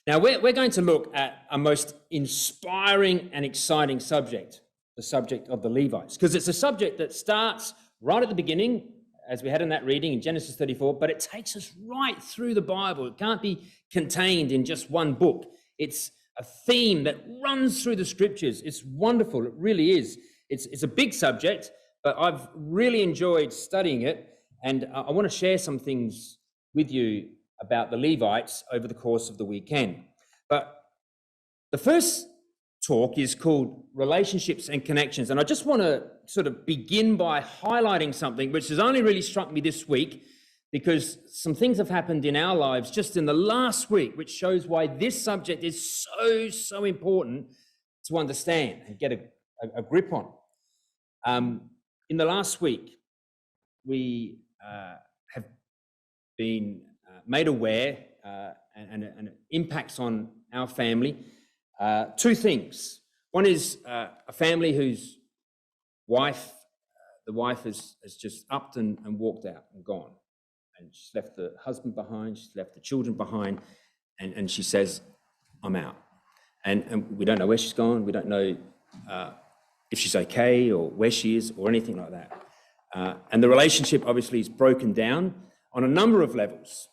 Now, we're going to look at a most inspiring and exciting subject, the subject of the Levites, because it's a subject that starts right at the beginning, as we had in that reading in Genesis 34, but it takes us right through the Bible. It can't be contained in just one book. It's a theme that runs through the scriptures. It's wonderful. It really is. It's a big subject, but I've really enjoyed studying it, and I want to share some things with you about the Levites over the course of the weekend. But the first talk is called Relationships and Connections, and I just want to sort of begin by highlighting something which has only really struck me this week, because some things have happened in our lives just in the last week, which shows why this subject is so important to understand and get a grip on. In the last week, we have been made aware, and it impacts on our family, two things. One is a family whose wife, the wife has just upped and walked out and gone. And she's left the husband behind, she's left the children behind, and she says, I'm out. And we don't know where she's gone, we don't know if she's okay or where she is or anything like that. And the relationship obviously is broken down on a number of levels,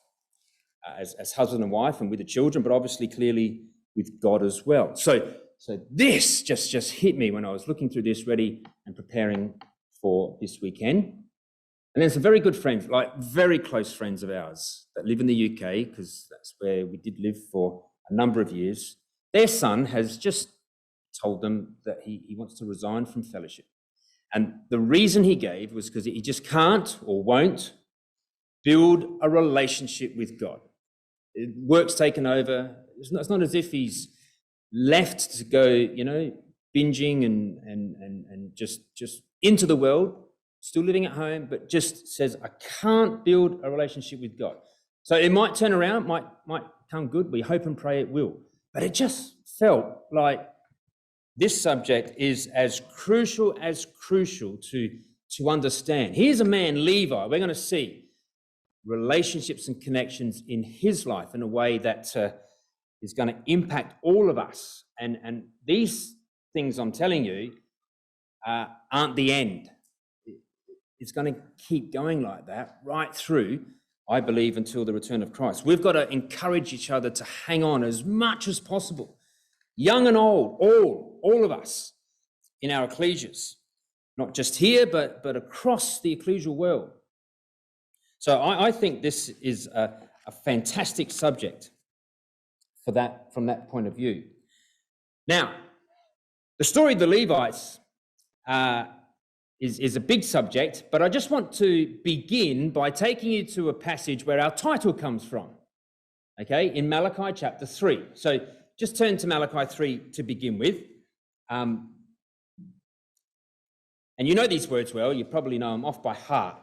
as husband and wife and with the children, but obviously clearly with God as well. So this just hit me when I was looking through this, ready and preparing for this weekend. And then some very good friends, like very close friends of ours that live in the UK, because that's where we did live for a number of years. Their son has just told them that he wants to resign from fellowship. And the reason he gave was because he just can't or won't build a relationship with God. Work's taken over. It's not as if he's left to go, binging and just into the world, still living at home, but just says, I can't build a relationship with God. So it might turn around, might come good. We hope and pray it will. But it just felt like this subject is as crucial to understand. Here's a man, Levi. We're going to see relationships and connections in his life in a way that is going to impact all of us. And these things I'm telling you aren't the end. It's going to keep going like that right through, I believe, until the return of Christ. We've got to encourage each other to hang on as much as possible. Young and old, all of us in our ecclesias, not just here, but across the ecclesial world. So I think this is a fantastic subject from that point of view. Now, the story of the Levites is a big subject, but I just want to begin by taking you to a passage where our title comes from, okay, in Malachi chapter 3. So just turn to Malachi 3 to begin with. And you know these words well, you probably know them off by heart,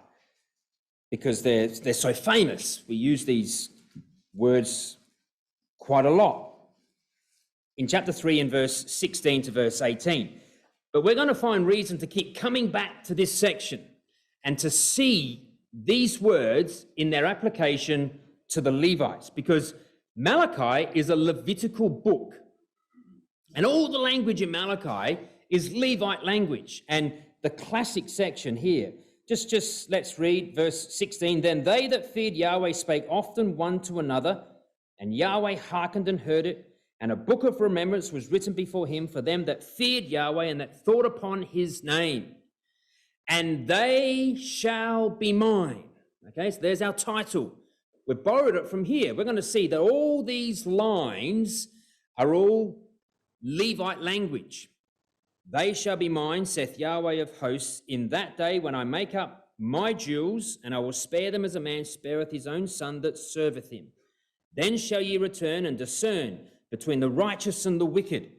because they're so famous. We use these words quite a lot. In chapter 3 in verse 16 to verse 18. But we're going to find reason to keep coming back to this section and to see these words in their application to the Levites, because Malachi is a Levitical book. And all the language in Malachi is Levite language. And the classic section here, just let's read verse 16. Then they that feared Yahweh spake often one to another, and Yahweh hearkened and heard it. And a book of remembrance was written before him for them that feared Yahweh and that thought upon his name. And they shall be mine. Okay, so there's our title. We've borrowed it from here. We're going to see that all these lines are all Levite language. They shall be mine, saith Yahweh of hosts, in that day when I make up my jewels, and I will spare them as a man spareth his own son that serveth him. Then shall ye return and discern between the righteous and the wicked,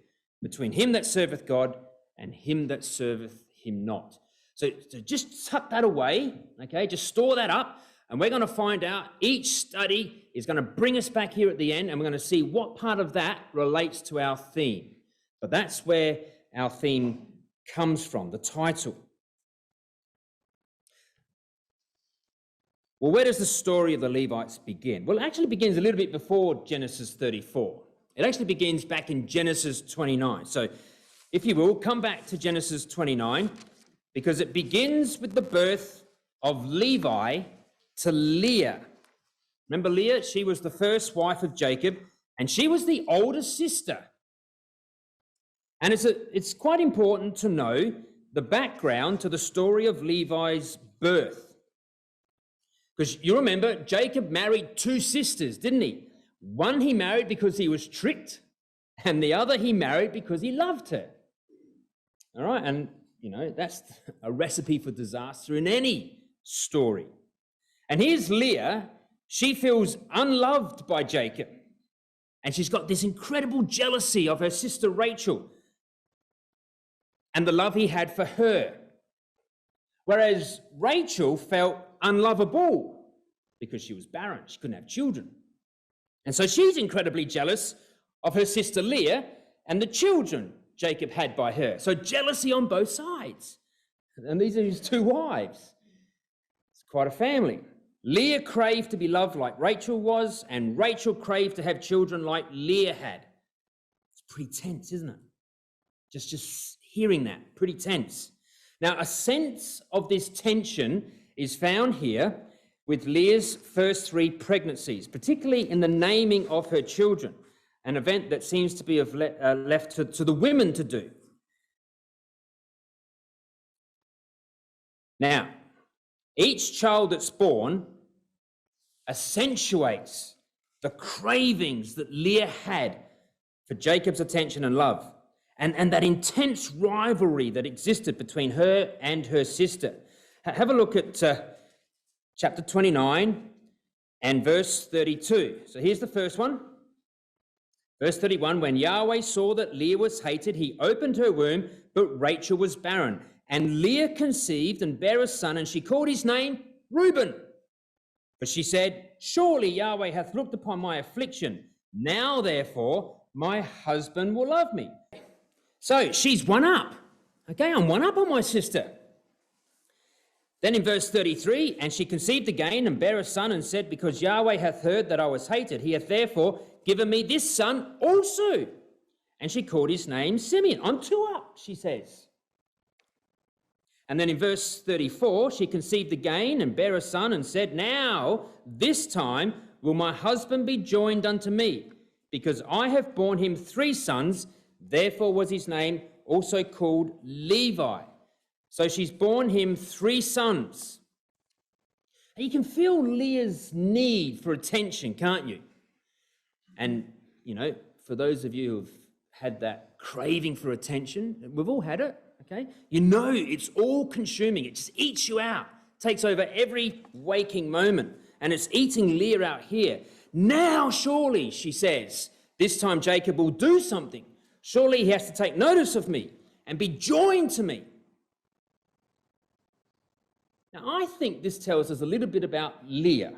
between him that serveth God and him that serveth him not. So just tuck that away, okay? Just store that up, and we're going to find out each study is going to bring us back here at the end, and we're going to see what part of that relates to our theme. But that's where our theme comes from, the title. Well, where does the story of the Levites begin? Well, it actually begins a little bit before Genesis 34. It actually begins back in Genesis 29. So if you will, come back to Genesis 29, because it begins with the birth of Levi to Leah. Remember Leah? She was the first wife of Jacob, and she was the older sister. And it's quite important to know the background to the story of Levi's birth. Because you remember, Jacob married two sisters, didn't he? One he married because he was tricked, and the other he married because he loved her. All right, and that's a recipe for disaster in any story. And here's Leah. She feels unloved by Jacob, and she's got this incredible jealousy of her sister Rachel and the love he had for her. Whereas Rachel felt unlovable because she was barren. She couldn't have children. And so she's incredibly jealous of her sister Leah and the children Jacob had by her. So jealousy on both sides. And these are his two wives. It's quite a family. Leah craved to be loved like Rachel was, and Rachel craved to have children like Leah had. It's pretty tense, isn't it? Just hearing that, pretty tense. Now, a sense of this tension is found here with Leah's first three pregnancies, particularly in the naming of her children, an event that seems to be left to the women to do. Now, each child that's born accentuates the cravings that Leah had for Jacob's attention and love, and that intense rivalry that existed between her and her sister. Have a look at chapter 29 and verse 32. So here's the first one. Verse 31, when Yahweh saw that Leah was hated, he opened her womb, but Rachel was barren. And Leah conceived and bare a son, and she called his name Reuben. But she said, surely Yahweh hath looked upon my affliction. Now, therefore, my husband will love me. So she's one up. Okay, I'm one up on my sister. Then in verse 33, and she conceived again and bare a son and said, because Yahweh hath heard that I was hated, he hath therefore given me this son also. And she called his name Simeon. I'm two up, she says. And then in verse 34, she conceived again and bare a son and said, now this time will my husband be joined unto me, because I have borne him three sons. Therefore was his name also called Levi. So she's borne him three sons. And you can feel Leah's need for attention, can't you? And, for those of you who've had that craving for attention, we've all had it, okay? It's all consuming. It just eats you out, takes over every waking moment. And it's eating Leah out here. Now, surely, she says, this time Jacob will do something. Surely he has to take notice of me and be joined to me. Now, I think this tells us a little bit about Leah.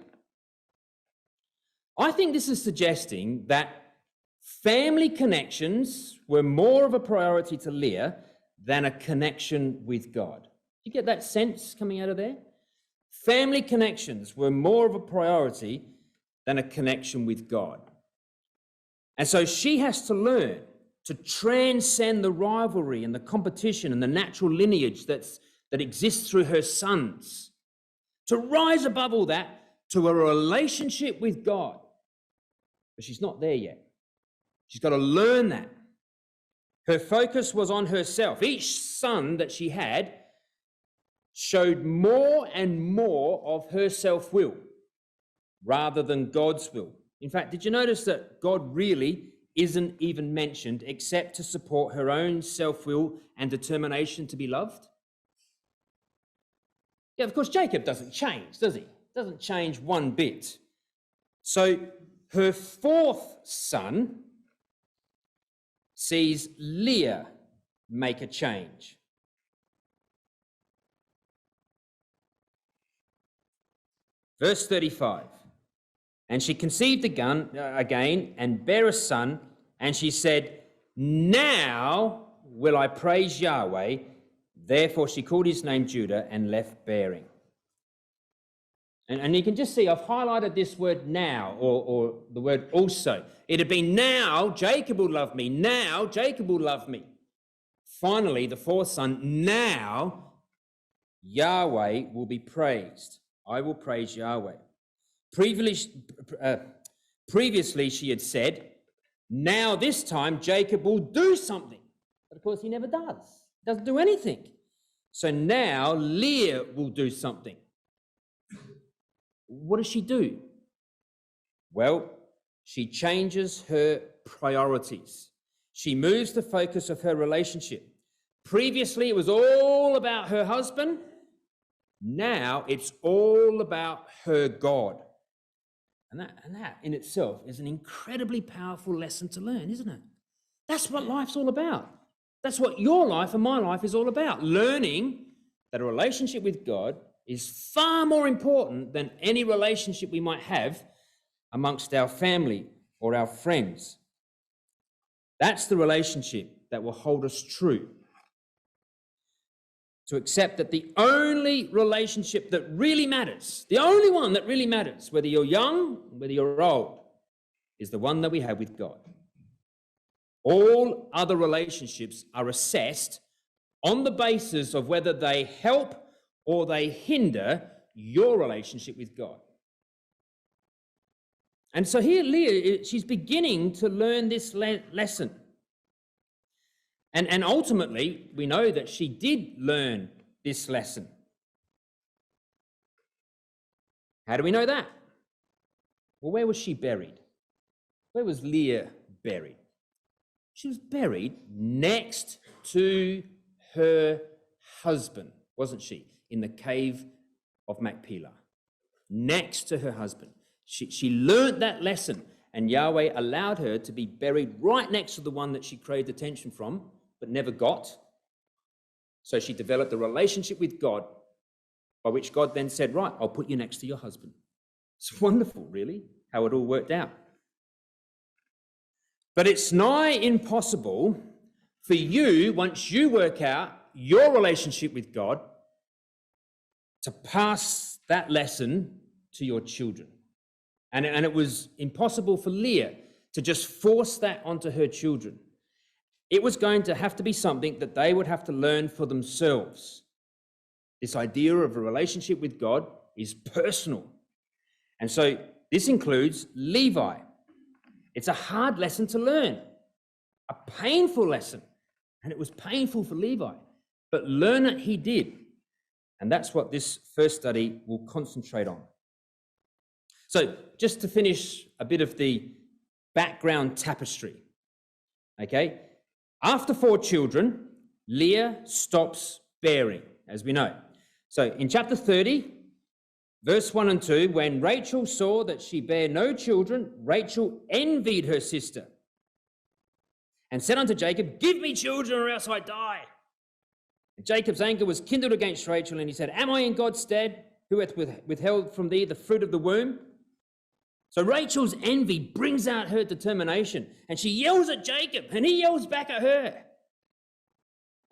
I think this is suggesting that family connections were more of a priority to Leah than a connection with God. You get that sense coming out of there? Family connections were more of a priority than a connection with God. And so she has to learn to transcend the rivalry and the competition and the natural lineage that exists through her sons, to rise above all that to a relationship with God. But she's not there yet. She's got to learn that. Her focus was on herself. Each son that she had showed more and more of her self-will rather than God's will. In fact, did you notice that God really isn't even mentioned except to support her own self-will and determination to be loved? Yeah, of course, Jacob doesn't change, does he? Doesn't change one bit. So her fourth son sees Leah make a change. Verse 35. And she conceived again and bare a son, and she said, now will I praise Yahweh. Therefore she called his name Judah and left bearing. And you can just see I've highlighted this word now, or the word also. It had been now Jacob will love me. Now Jacob will love me. Finally, the fourth son, now Yahweh will be praised. I will praise Yahweh. Previously, she had said, now this time Jacob will do something. But of course, he never does. He doesn't do anything. So now Leah will do something. What does she do? Well, she changes her priorities. She moves the focus of her relationship. Previously, it was all about her husband. Now it's all about her God. And that in itself is an incredibly powerful lesson to learn, isn't it? That's what life's all about. That's what your life and my life is all about. Learning that a relationship with God is far more important than any relationship we might have amongst our family or our friends. That's the relationship that will hold us true. To accept that the only relationship that really matters, the only one that really matters, whether you're young, whether you're old, is the one that we have with God. All other relationships are assessed on the basis of whether they help or they hinder your relationship with God. And so here Leah, she's beginning to learn this lesson. And ultimately, we know that she did learn this lesson. How do we know that? Well, where was she buried? Where was Leah buried? She was buried next to her husband, wasn't she? In the cave of Machpelah. Next to her husband. She learnt that lesson, and Yahweh allowed her to be buried right next to the one that she craved attention from, but never got. So she developed a relationship with God, by which God then said, right, I'll put you next to your husband. It's wonderful, really, how it all worked out. But it's nigh impossible for you, once you work out your relationship with God, to pass that lesson to your children. And it was impossible for Leah to just force that onto her children. It was going to have to be something that they would have to learn for themselves. This idea of a relationship with God is personal. And so this includes Levi. It's a hard lesson to learn, a painful lesson. And it was painful for Levi, but learn it he did. And that's what this first study will concentrate on. So just to finish a bit of the background tapestry, okay? After 4 children, Leah stops bearing, as we know. So in chapter 30, verse 1 and 2, when Rachel saw that she bare no children, Rachel envied her sister and said unto Jacob, give me children or else I die. And Jacob's anger was kindled against Rachel, and he said, am I in God's stead, who hath withheld from thee the fruit of the womb? So Rachel's envy brings out her determination, and she yells at Jacob, and he yells back at her.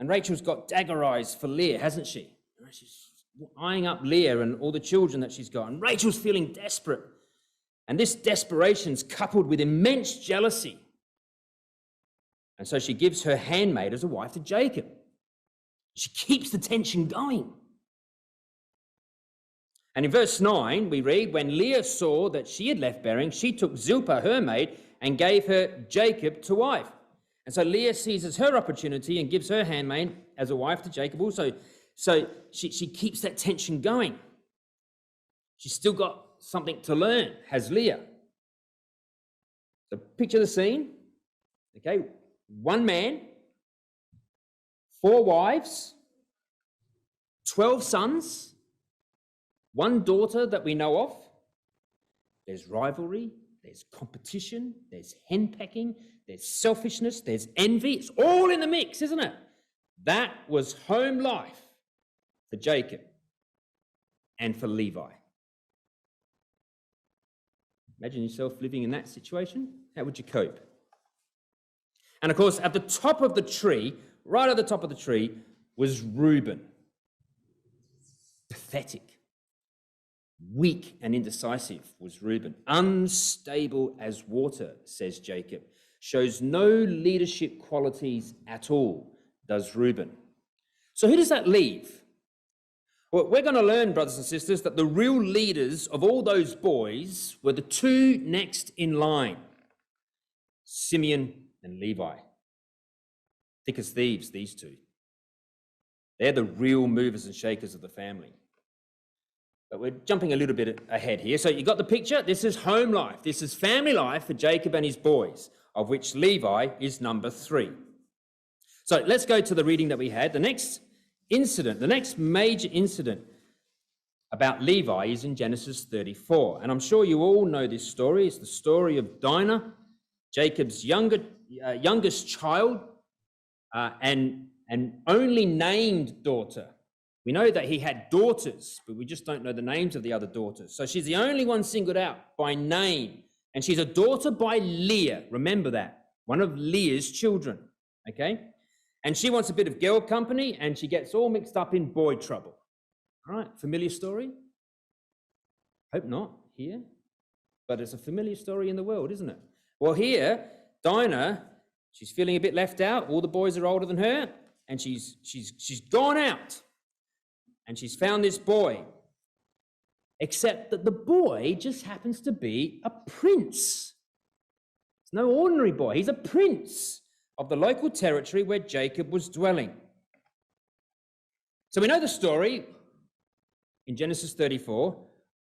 And Rachel's got dagger eyes for Leah, hasn't she? She's eyeing up Leah and all the children that she's got, and Rachel's feeling desperate. And this desperation's coupled with immense jealousy. And so she gives her handmaid as a wife to Jacob. She keeps the tension going. And in verse 9, we read, when Leah saw that she had left bearing, she took Zilpah, her maid, and gave her Jacob to wife. And so Leah seizes her opportunity and gives her handmaid as a wife to Jacob also. So she keeps that tension going. She's still got something to learn, has Leah. So picture the scene. Okay, 1 man, 4 wives, 12 sons, 1 daughter that we know of. There's rivalry, there's competition, there's henpecking, there's selfishness, there's envy. It's all in the mix, isn't it? That was home life for Jacob and for Levi. Imagine yourself living in that situation. How would you cope? And of course, at the top of the tree, right at the top of the tree, was Reuben. Pathetic. Weak and indecisive was Reuben. Unstable as water, says Jacob. Shows no leadership qualities at all, does Reuben. So who does that leave? Well, we're going to learn, brothers and sisters, that the real leaders of all those boys were the two next in line, Simeon and Levi. Thick as thieves, these two. They're the real movers and shakers of the family. But we're jumping a little bit ahead here. So you got the picture? This is home life. This is family life for Jacob and his boys, of which Levi is number 3. So let's go to the reading that we had. The next incident, the next major incident about Levi is in Genesis 34. And I'm sure you all know this story. It's the story of Dinah, Jacob's youngest child, and only named daughter. We know that he had daughters, but we just don't know the names of the other daughters. So she's the only one singled out by name. And she's a daughter by Leah. Remember that. One of Leah's children. Okay? And she wants a bit of girl company, and she gets all mixed up in boy trouble. All right? Familiar story? Hope not here. But it's a familiar story in the world, isn't it? Well, here, Dinah, she's feeling a bit left out. All the boys are older than her. And she's gone out. And she's found this boy, except that the boy just happens to be a prince. It's no ordinary boy. He's a prince of the local territory where Jacob was dwelling. So we know the story in Genesis 34.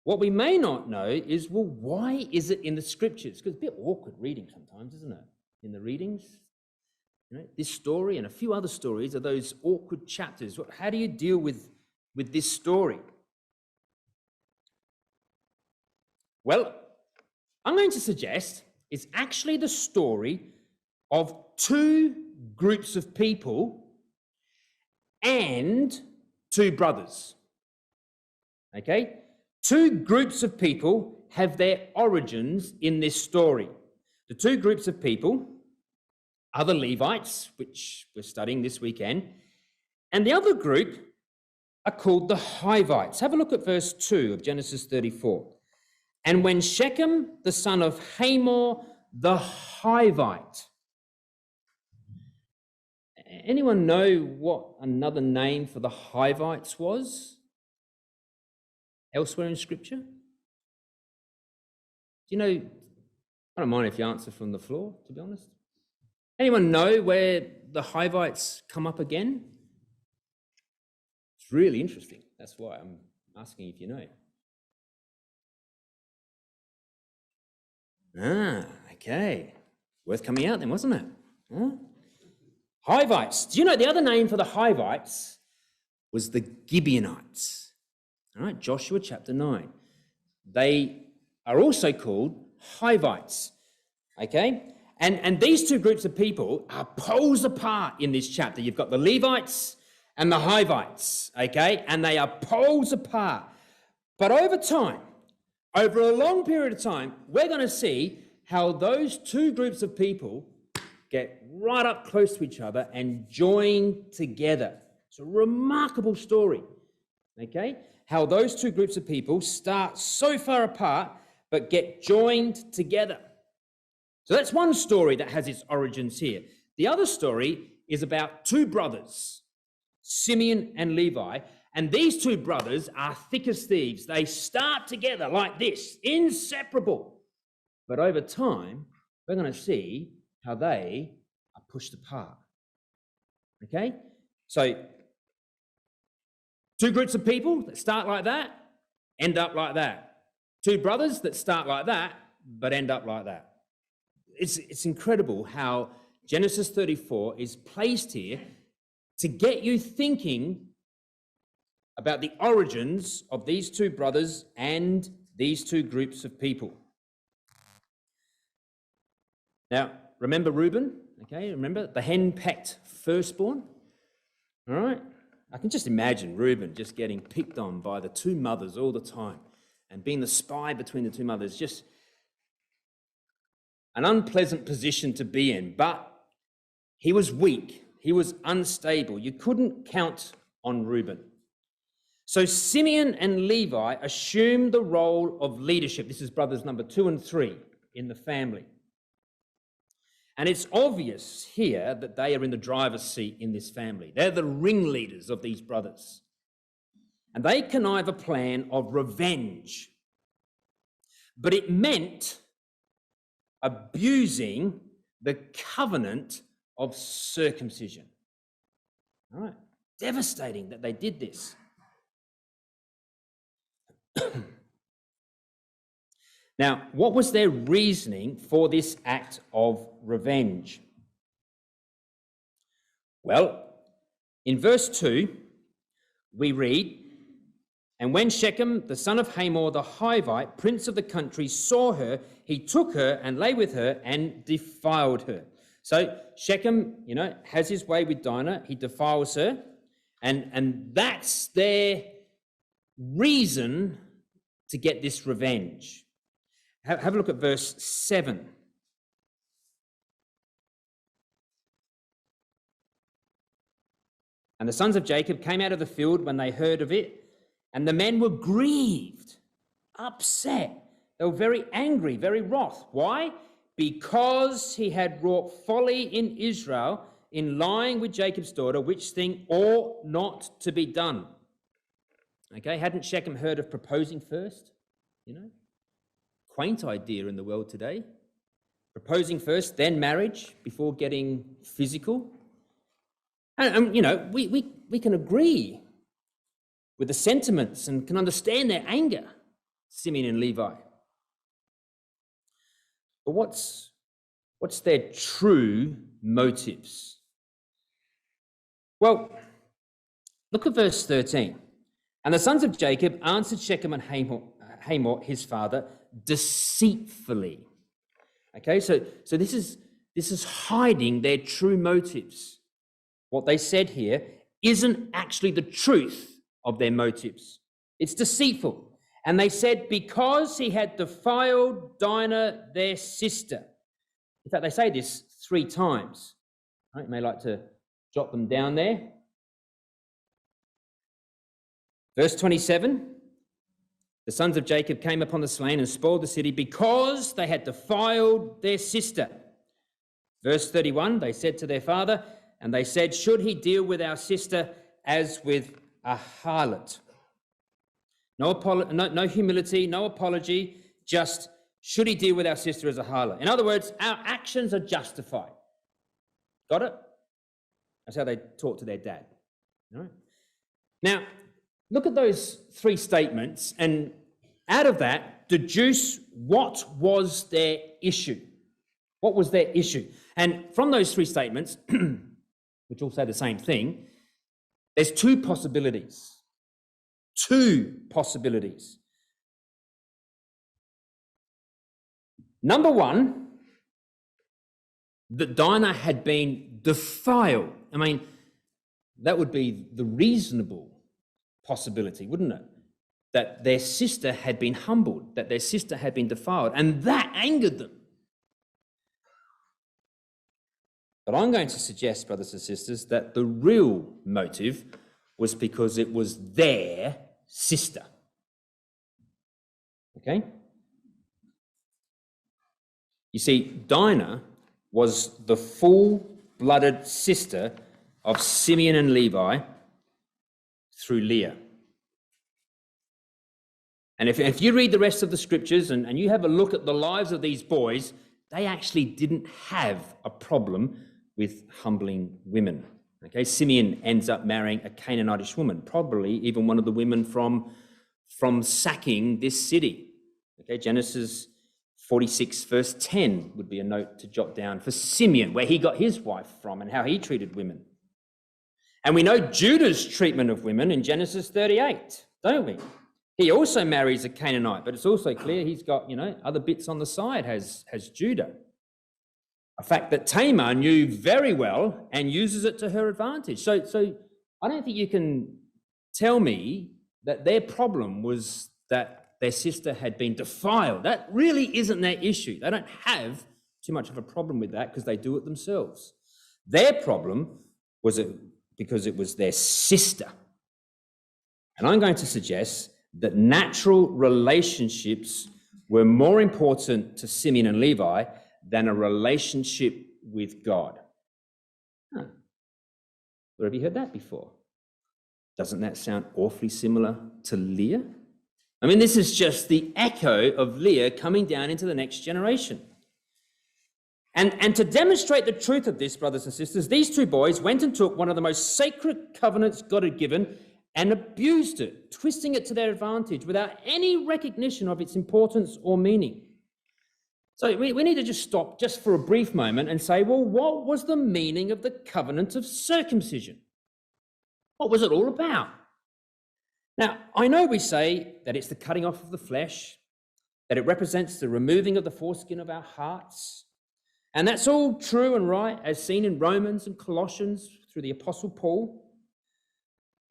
What we may not know is, well, why is it in the scriptures? Because it's a bit awkward reading sometimes, isn't it? In the readings. You know, this story and a few other stories are those awkward chapters. How do you deal with this story? Well, I'm going to suggest it's actually the story of two groups of people and two brothers. Okay? Two groups of people have their origins in this story. The two groups of people are the Levites, which we're studying this weekend, and the other group are called the Hivites. Have a look at verse 2 of Genesis 34. And when Shechem, the son of Hamor, the Hivite. Anyone know what another name for the Hivites was elsewhere in Scripture? Do you know? I don't mind if you answer from the floor, to be honest. Anyone know where the Hivites come up again? It's really interesting. That's why I'm asking if you know. Okay. Worth coming out then, wasn't it? Huh? Hivites. Do you know the other name for the Hivites was the Gibeonites? All right, Joshua chapter 9. They are also called Hivites. Okay? And these two groups of people are poles apart in this chapter. You've got the Levites and the Hivites, okay? And they are poles apart. But over time, over a long period of time, we're going to see how those two groups of people get right up close to each other and join together. It's a remarkable story, okay? How those two groups of people start so far apart but get joined together. So that's one story that has its origins here. The other story is about two brothers, Simeon and Levi, and these two brothers are thick as thieves. They start together like this, inseparable. But over time, we're going to see how they are pushed apart. Okay? So, two groups of people that start like that, end up like that. Two brothers that start like that, but end up like that. It's incredible how Genesis 34 is placed here to get you thinking about the origins of these two brothers and these two groups of people. Now, remember Reuben? Okay, remember the hen-pecked firstborn? All right? I can just imagine Reuben just getting picked on by the two mothers all the time and being the spy between the two mothers. Just an unpleasant position to be in, but he was weak. He was unstable. You couldn't count on Reuben. So Simeon and Levi assume the role of leadership. This is brothers number 2 and 3 in the family. And it's obvious here that they are in the driver's seat in this family. They're the ringleaders of these brothers. And they connive a plan of revenge. But it meant abusing the covenant of circumcision. All right. Devastating that they did this. Now, what was their reasoning for this act of revenge? Well, in verse 2, we read, "And when Shechem, the son of Hamor the Hivite, prince of the country, saw her, he took her and lay with her and defiled her." So Shechem, has his way with Dinah. He defiles her. And that's their reason to get this revenge. Have a look at verse 7. "And the sons of Jacob came out of the field when they heard of it, and the men were grieved," upset. They were very angry, very wroth. Why? "Because he had wrought folly in Israel in lying with Jacob's daughter, which thing ought not to be done." Okay, hadn't Shechem heard of proposing first? Quaint idea in the world today. Proposing first, then marriage, before getting physical. And we can agree with the sentiments and can understand their anger, Simeon and Levi. But what's their true motives? Well, look at verse 13. "And the sons of Jacob answered Shechem and Hamor his father deceitfully." Okay, so this is hiding their true motives. What they said here isn't actually the truth of their motives. It's deceitful. And they said, "Because he had defiled Dinah, their sister." In fact, they say this 3 times. Right, you may like to jot them down there. Verse 27, "The sons of Jacob came upon the slain and spoiled the city because they had defiled their sister." Verse 31, "They said to their father, and they said, should he deal with our sister as with a harlot?" No humility, no apology, just should he deal with our sister as a harlot? In other words, our actions are justified. Got it? That's how they talk to their dad. All right. Now, look at those 3 statements, and out of that, deduce what was their issue. What was their issue? And from those 3 statements, which all say the same thing, there's 2 possibilities. 2 possibilities. Number 1, that Dinah had been defiled. I mean, that would be the reasonable possibility, wouldn't it? That their sister had been humbled, that their sister had been defiled, and that angered them. But I'm going to suggest, brothers and sisters, that the real motive was because it was their sister. Okay? You see, Dinah was the full-blooded sister of Simeon and Levi through Leah. And if you read the rest of the scriptures and you have a look at the lives of these boys, they actually didn't have a problem with humbling women. Okay, Simeon ends up marrying a Canaanitish woman, probably even one of the women from sacking this city. Okay, Genesis 46 verse 10 would be a note to jot down for Simeon, where he got his wife from and how he treated women. And we know Judah's treatment of women in Genesis 38, don't we? He also marries a Canaanite, but it's also clear he's got, other bits on the side, has Judah. A fact that Tamar knew very well and uses it to her advantage. So I don't think you can tell me that their problem was that their sister had been defiled. That really isn't their issue. They don't have too much of a problem with that because they do it themselves. Their problem was because it was their sister. And I'm going to suggest that natural relationships were more important to Simeon and Levi than a relationship with God. Huh. Where have you heard that before? Doesn't that sound awfully similar to Leah? I mean, this is just the echo of Leah coming down into the next generation. And to demonstrate the truth of this, brothers and sisters, these two boys went and took one of the most sacred covenants God had given and abused it, twisting it to their advantage without any recognition of its importance or meaning. So we need to just stop just for a brief moment and say, well, what was the meaning of the covenant of circumcision? What was it all about? Now, I know we say that it's the cutting off of the flesh, that it represents the removing of the foreskin of our hearts, and that's all true and right, as seen in Romans and Colossians through the Apostle Paul.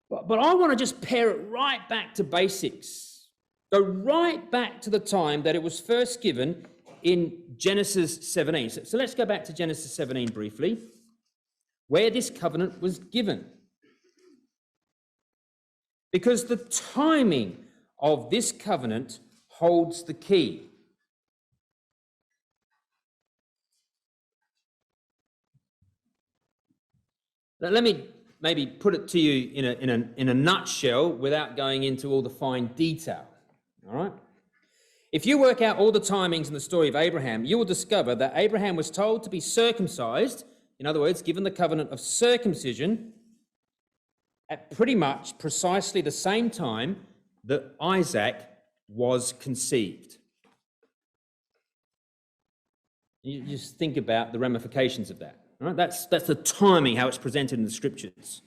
But I want to just pare it right back to basics, go right back to the time that it was first given in Genesis 17. So let's go back to Genesis 17 briefly, where this covenant was given. Because the timing of this covenant holds the key. Now, let me maybe put it to you in a nutshell without going into all the fine detail, all right? If you work out all the timings in the story of Abraham, you will discover that Abraham was told to be circumcised, in other words, given the covenant of circumcision, at pretty much precisely the same time that Isaac was conceived. You just think about the ramifications of that. Right? That's the timing, how it's presented in the scriptures.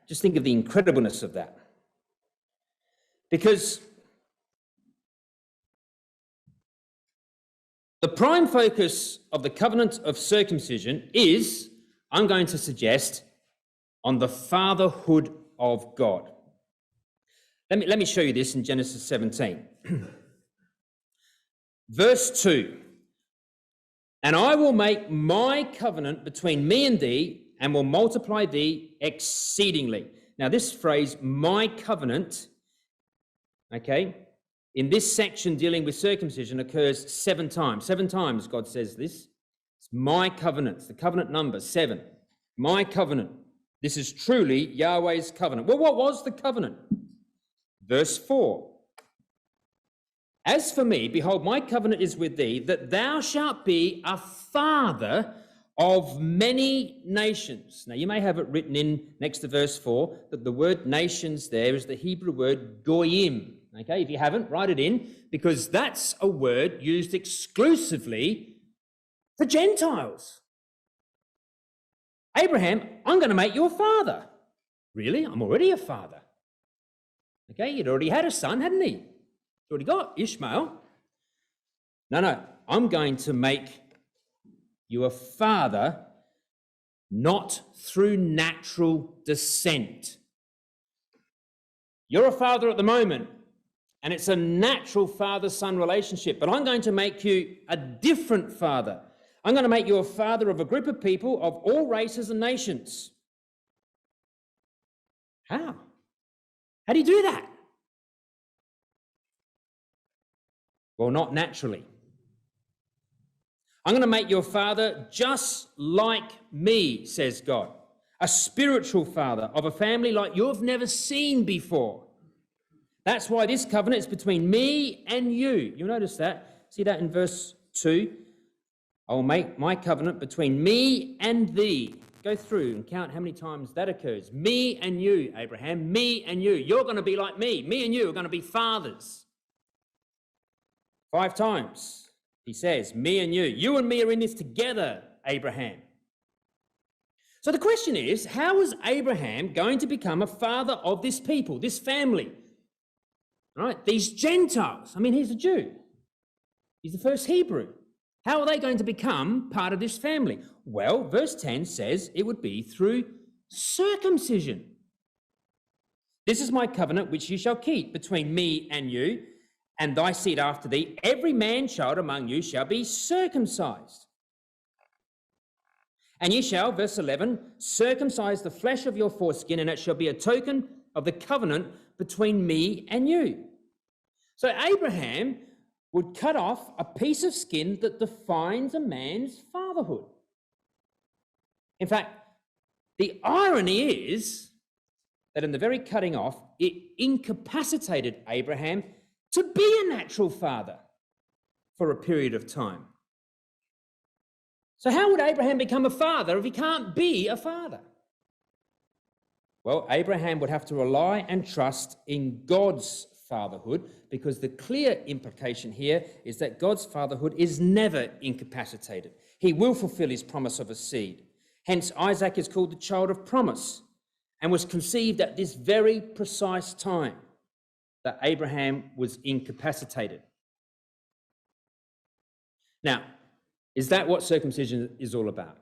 Just think of the incredibleness of that. Because the prime focus of the covenant of circumcision is, I'm going to suggest, on the fatherhood of God. Let me show you this in Genesis 17. Verse 2. And I will make my covenant between me and thee, and will multiply thee exceedingly. Now, this phrase, my covenant, okay, in this section dealing with circumcision occurs 7 times. 7 times God says this. It's my covenant. It's the covenant number, 7. My covenant. This is truly Yahweh's covenant. Well, what was the covenant? Verse 4. As for me, behold, my covenant is with thee, that thou shalt be a father of many nations. Now, you may have it written in next to verse 4 that the word nations there is the Hebrew word goyim. Okay, if you haven't, write it in, because that's a word used exclusively for Gentiles. Abraham, I'm going to make you a father. Really? I'm already a father. Okay, he'd already had a son, hadn't he? He'd already got Ishmael. No, I'm going to make you a father, not through natural descent. You're a father at the moment, and it's a natural father-son relationship, but I'm going to make you a different father. I'm going to make you a father of a group of people of all races and nations. How? How do you do that? Well, not naturally. I'm going to make you a father just like me, says God. A spiritual father of a family like you've never seen before. That's why this covenant is between me and you. You'll notice that. See that in verse 2? I will make my covenant between me and thee. Go through and count how many times that occurs. Me and you, Abraham. Me and you. You're going to be like me. Me and you are going to be fathers. 5 times, he says, me and you. You and me are in this together, Abraham. So the question is, how is Abraham going to become a father of this people, this family? All right, these Gentiles. I mean, he's a Jew. He's the first Hebrew. How are they going to become part of this family? Well, verse 10 says it would be through circumcision. This is my covenant which you shall keep between me and you, and thy seed after thee. Every man-child among you shall be circumcised. And ye shall, verse 11, circumcise the flesh of your foreskin, and it shall be a token of the covenant between me and you. So Abraham would cut off a piece of skin that defines a man's fatherhood. In fact, the irony is that in the very cutting off, it incapacitated Abraham to be a natural father for a period of time. So how would Abraham become a father if he can't be a father? Well, Abraham would have to rely and trust in God's fatherhood, because the clear implication here is that God's fatherhood is never incapacitated. He will fulfill his promise of a seed. Hence, Isaac is called the child of promise and was conceived at this very precise time that Abraham was incapacitated. Now, is that what circumcision is all about?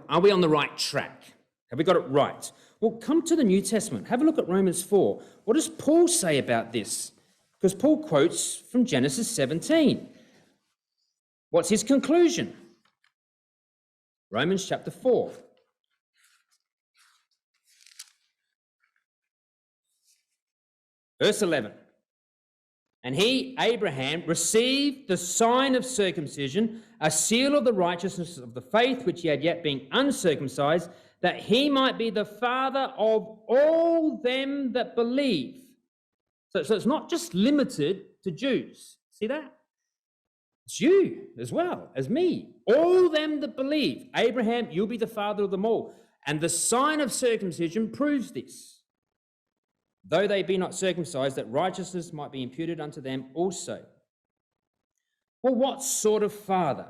Are we on the right track? Have we got it right? Well, come to the New Testament. Have a look at Romans 4. What does Paul say about this? Because Paul quotes from Genesis 17. What's his conclusion? Romans chapter 4. Verse 11. And he, Abraham, received the sign of circumcision, a seal of the righteousness of the faith which he had yet been uncircumcised, that he might be the father of all them that believe. So it's not just limited to Jews. See that? It's you as well as me. All them that believe. Abraham, you'll be the father of them all. And the sign of circumcision proves this. Though they be not circumcised, that righteousness might be imputed unto them also. Well, what sort of father?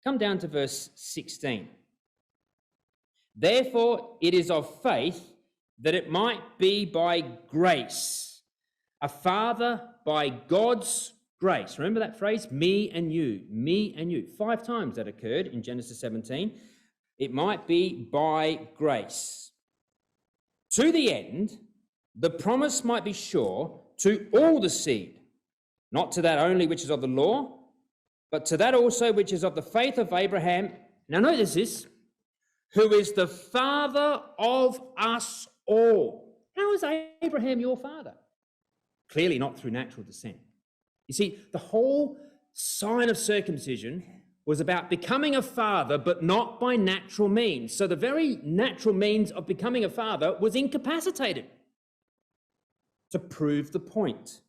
Come down to verse 16. Therefore, it is of faith that it might be by grace, a father by God's grace. Remember that phrase? Me and you, me and you. 5 times that occurred in Genesis 17. It might be by grace. To the end, the promise might be sure to all the seed, not to that only which is of the law, but to that also which is of the faith of Abraham. Now notice this, who is the father of us all. How is Abraham your father? Clearly not through natural descent. You see, the whole sign of circumcision was about becoming a father, but not by natural means. So the very natural means of becoming a father was incapacitated, to prove the point.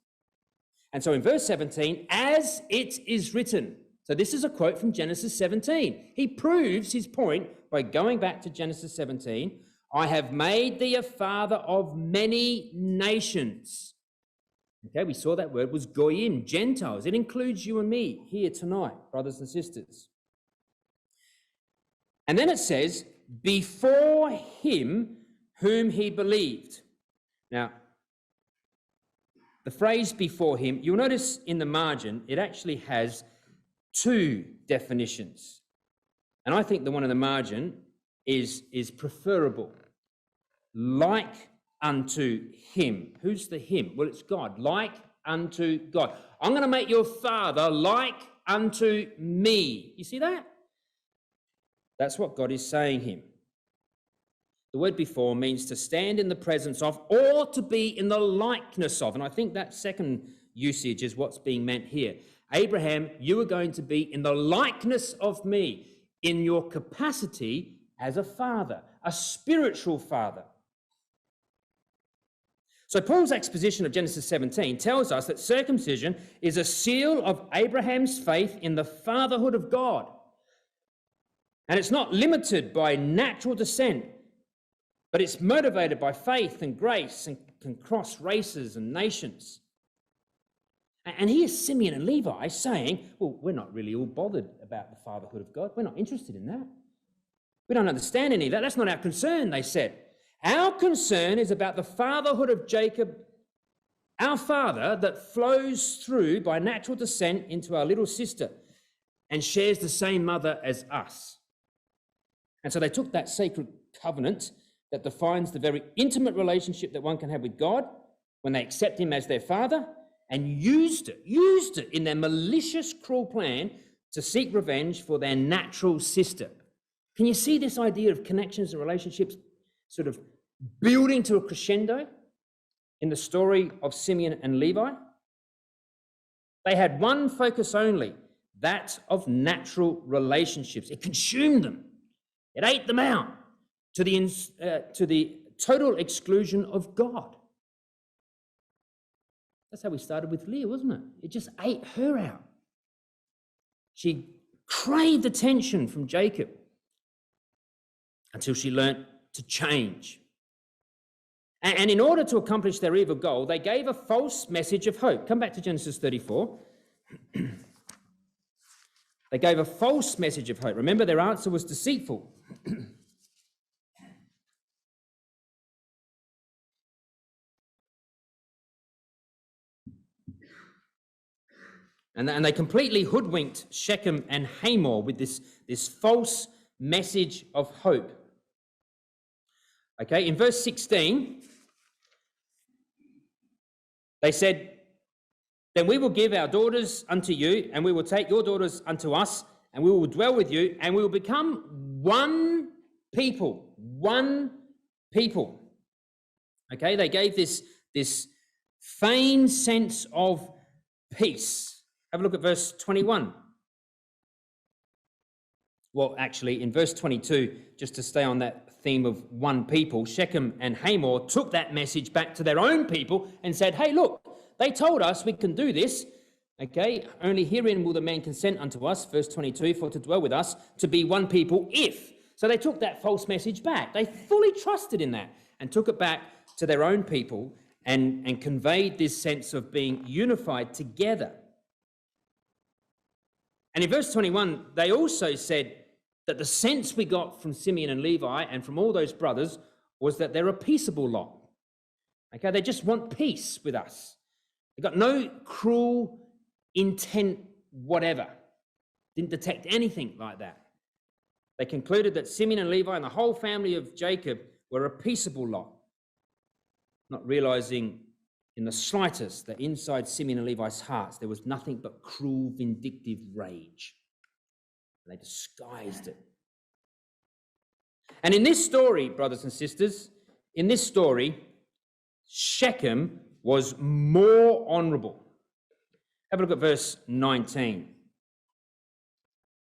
And so in verse 17, as it is written, so this is a quote from Genesis 17. He proves his point by going back to Genesis 17. I have made thee a father of many nations. Okay, we saw that word was goyim, Gentiles. It includes you and me here tonight, brothers and sisters. And then it says, before him whom he believed. Now, the phrase before him, you'll notice in the margin, it actually has 2 definitions. And I think the one in the margin is preferable. Like unto him. Who's the him? Well, it's God. Like unto God. I'm going to make your father like unto me. You see that? That's what God is saying him. The word before means to stand in the presence of or to be in the likeness of. And I think that second usage is what's being meant here. Abraham, you are going to be in the likeness of me, in your capacity as a father, a spiritual father. So Paul's exposition of Genesis 17 tells us that circumcision is a seal of Abraham's faith in the fatherhood of God. And it's not limited by natural descent, but it's motivated by faith and grace and can cross races and nations. And here's Simeon and Levi saying, well, we're not really all bothered about the fatherhood of God. We're not interested in that. We don't understand any of that. That's not our concern, they said. Our concern is about the fatherhood of Jacob, our father that flows through by natural descent into our little sister and shares the same mother as us. And so they took that sacred covenant that defines the very intimate relationship that one can have with God when they accept him as their father, and used it in their malicious, cruel plan to seek revenge for their natural sister. Can you see this idea of connections and relationships sort of building to a crescendo? in the story of Simeon and Levi? They had one focus only, that of natural relationships. It consumed them. It ate them out to the total exclusion of God. That's how we started with Leah, wasn't it? It just ate her out. She craved attention from Jacob until she learnt to change. And in order to accomplish their evil goal, they gave a false message of hope. Come back to Genesis 34. They gave a false message of hope. Remember, their answer was deceitful. And they completely hoodwinked Shechem and Hamor with this false message of hope. Okay, in verse 16, they said, "Then we will give our daughters unto you, and we will take your daughters unto us, and we will dwell with you, and we will become one people." One people. Okay, they gave this feigned sense of peace. Have a look at verse 21. Well, actually, in verse 22, just to stay on that theme of one people, Shechem and Hamor took that message back to their own people and said, "Hey, look, they told us we can do this. Okay, only herein will the man consent unto us," verse 22, "for to dwell with us, to be one people if." So they took that false message back. They fully trusted in that and took it back to their own people and conveyed this sense of being unified together. And in verse 21, they also said that the sense we got from Simeon and Levi and from all those brothers was that they're a peaceable lot. Okay, they just want peace with us. They got no cruel intent whatever. Didn't detect anything like that. They concluded that Simeon and Levi and the whole family of Jacob were a peaceable lot, not realizing in the slightest that inside Simeon and Levi's hearts there was nothing but cruel, vindictive rage. They disguised it. And in this story, brothers and sisters, in this story, Shechem was more honourable. Have a look at verse 19.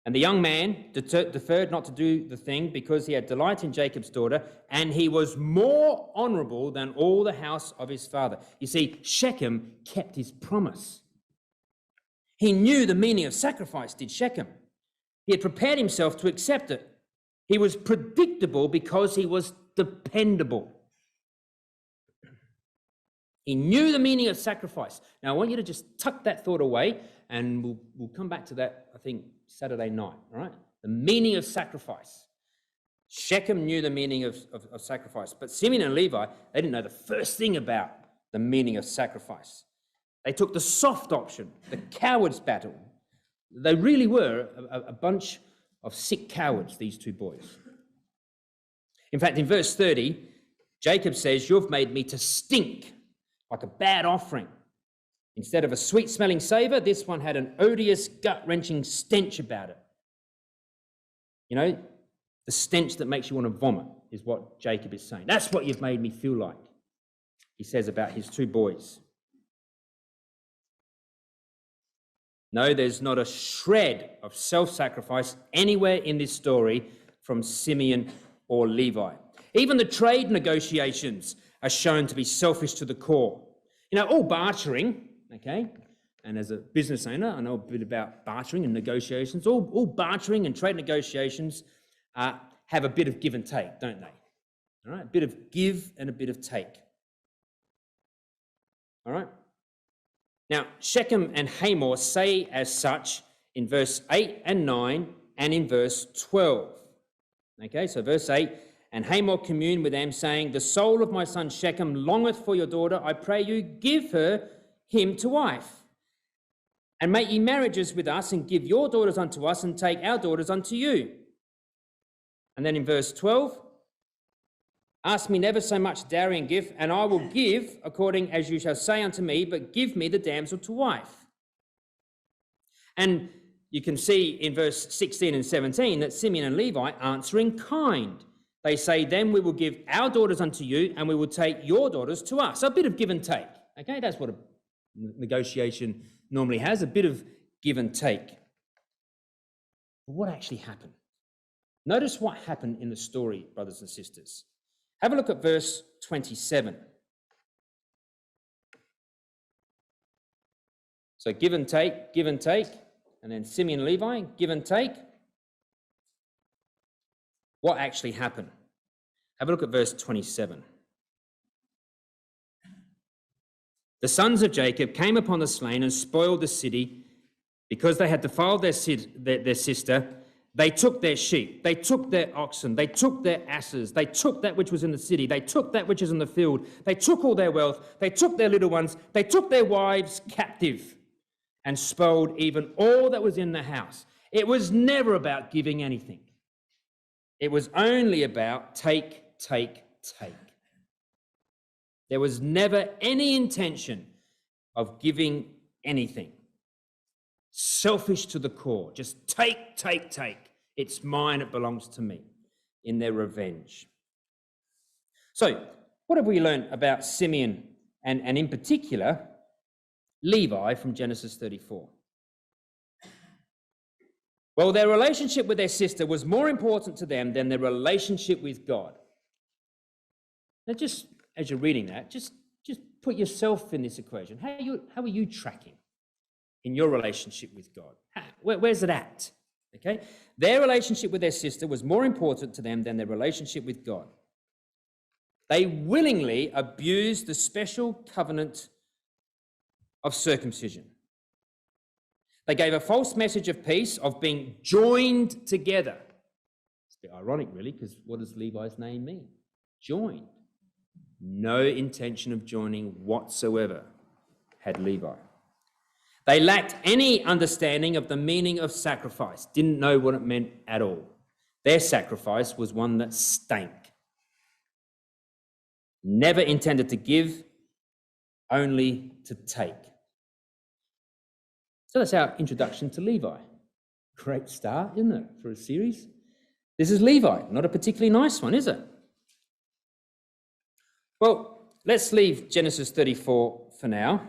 "And the young man deferred not to do the thing because he had delight in Jacob's daughter, and he was more honourable than all the house of his father." You see, Shechem kept his promise. He knew the meaning of sacrifice, did Shechem. He had prepared himself to accept it. He was predictable because he was dependable. He knew the meaning of sacrifice. Now, I want you to just tuck that thought away, and we'll come back to that, I think, Saturday night, all right? The meaning of sacrifice. Shechem knew the meaning of sacrifice, but Simeon and Levi, they didn't know the first thing about the meaning of sacrifice. They took the soft option, the coward's battle. They really were a bunch of sick cowards, these two boys. In fact, in verse 30, Jacob says, "You've made me to stink like a bad offering. Instead of a sweet-smelling savour, this one had an odious, gut-wrenching stench about it." You know, the stench that makes you want to vomit is what Jacob is saying. "That's what you've made me feel like," he says about his two boys. No, there's not a shred of self-sacrifice anywhere in this story from Simeon or Levi. Even the trade negotiations are shown to be selfish to the core. You know, all bartering, okay, and as a business owner, I know a bit about bartering and negotiations. All bartering and trade negotiations have a bit of give and take, don't they? All right, a bit of give and a bit of take. All right. Now, Shechem and Hamor say as such in verse 8 and 9 and in verse 12. Okay, so verse 8, "And Hamor communed with them, saying, The soul of my son Shechem longeth for your daughter. I pray you, give him to wife. And make ye marriages with us, and give your daughters unto us, and take our daughters unto you." And then in verse 12, "Ask me never so much dowry and gift, and I will give according as you shall say unto me, but give me the damsel to wife." And you can see in verse 16 and 17 that Simeon and Levi answer in kind. They say, then we will give our daughters unto you, and we will take your daughters to us. A bit of give and take. Okay, that's what a negotiation normally has, a bit of give and take. But what actually happened? Notice what happened in the story, brothers and sisters. Have a look at verse 27. So give and take, and then Simeon and Levi, give and take. What actually happened? Have a look at verse 27. The sons of Jacob came upon the slain and spoiled the city because they had defiled their sister. They took their sheep, they took their oxen, they took their asses, they took that which was in the city, they took that which is in the field, they took all their wealth, they took their little ones, they took their wives captive and spoiled even all that was in the house. It was never about giving anything. It was only about take. There was never any intention of giving anything. Selfish to the core, just take. It's mine, it belongs to me, in their revenge. So, what have we learned about Simeon and in particular, Levi from Genesis 34? Well, their relationship with their sister was more important to them than their relationship with God. Now, just as you're reading that, just put yourself in this equation. How are you tracking in your relationship with God? Where's it at? Okay? Their relationship with their sister was more important to them than their relationship with God. They willingly abused the special covenant of circumcision. They gave a false message of peace, of being joined together. It's a bit ironic, really, because what does Levi's name mean? Joined. No intention of joining whatsoever had Levi. They lacked any understanding of the meaning of sacrifice, didn't know what it meant at all. Their sacrifice was one that stank. Never intended to give, only to take. So that's our introduction to Levi. Great start, isn't it, for a series? This is Levi, not a particularly nice one, is it? Well, let's leave Genesis 34 for now.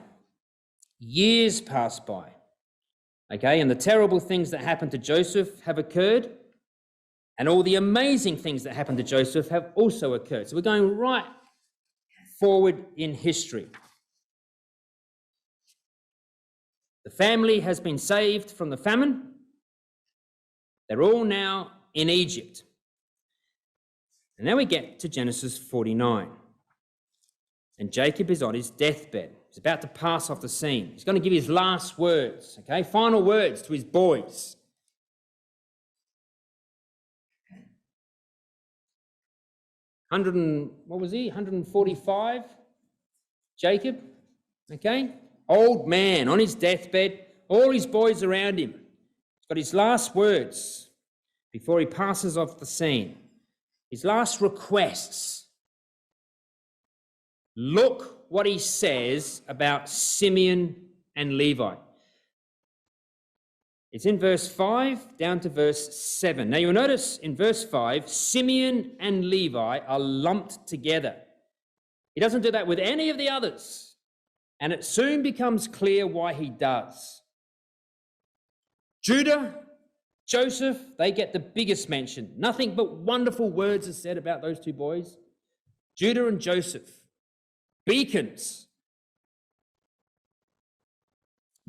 Years pass by, okay, and the terrible things that happened to Joseph have occurred, and all the amazing things that happened to Joseph have also occurred. So we're going right forward in history. The family has been saved from the famine. They're all now in Egypt. And now we get to Genesis 49. And Jacob is on his deathbed. He's about to pass off the scene. He's going to give his last words, okay? Final words to his boys. What was he? 145? Jacob, okay? Old man on his deathbed, all his boys around him. He's got his last words before he passes off the scene. His last requests. Look what he says about Simeon and Levi. It's in verse 5 down to verse 7. Now you'll notice in verse 5, Simeon and Levi are lumped together. He doesn't do that with any of the others. And it soon becomes clear why he does. Judah, Joseph, they get the biggest mention. Nothing but wonderful words are said about those two boys. Judah and Joseph, beacons.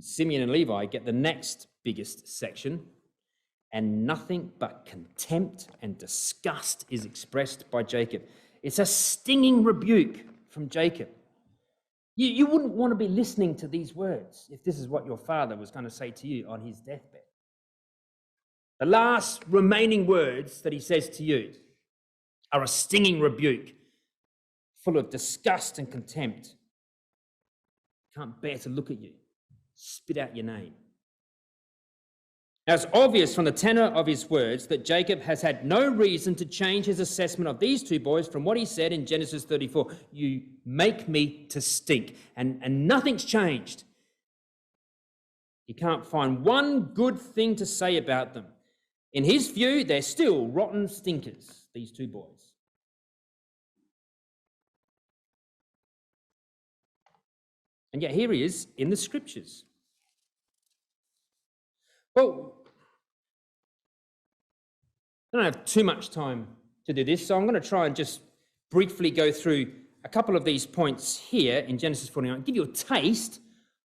Simeon and Levi get the next biggest section, and nothing but contempt and disgust is expressed by Jacob. It's a stinging rebuke from Jacob. You wouldn't want to be listening to these words if this is what your father was going to say to you on his deathbed. The last remaining words that he says to you are a stinging rebuke, full of disgust and contempt. Can't bear to look at you. Spit out your name. Now, it's obvious from the tenor of his words that Jacob has had no reason to change his assessment of these two boys from what he said in Genesis 34. You make me to stink. And nothing's changed. He can't find one good thing to say about them. In his view, they're still rotten stinkers, these two boys. And yet here he is in the scriptures. Well, I don't have too much time to do this, so I'm going to try and just briefly go through a couple of these points here in Genesis 49, give you a taste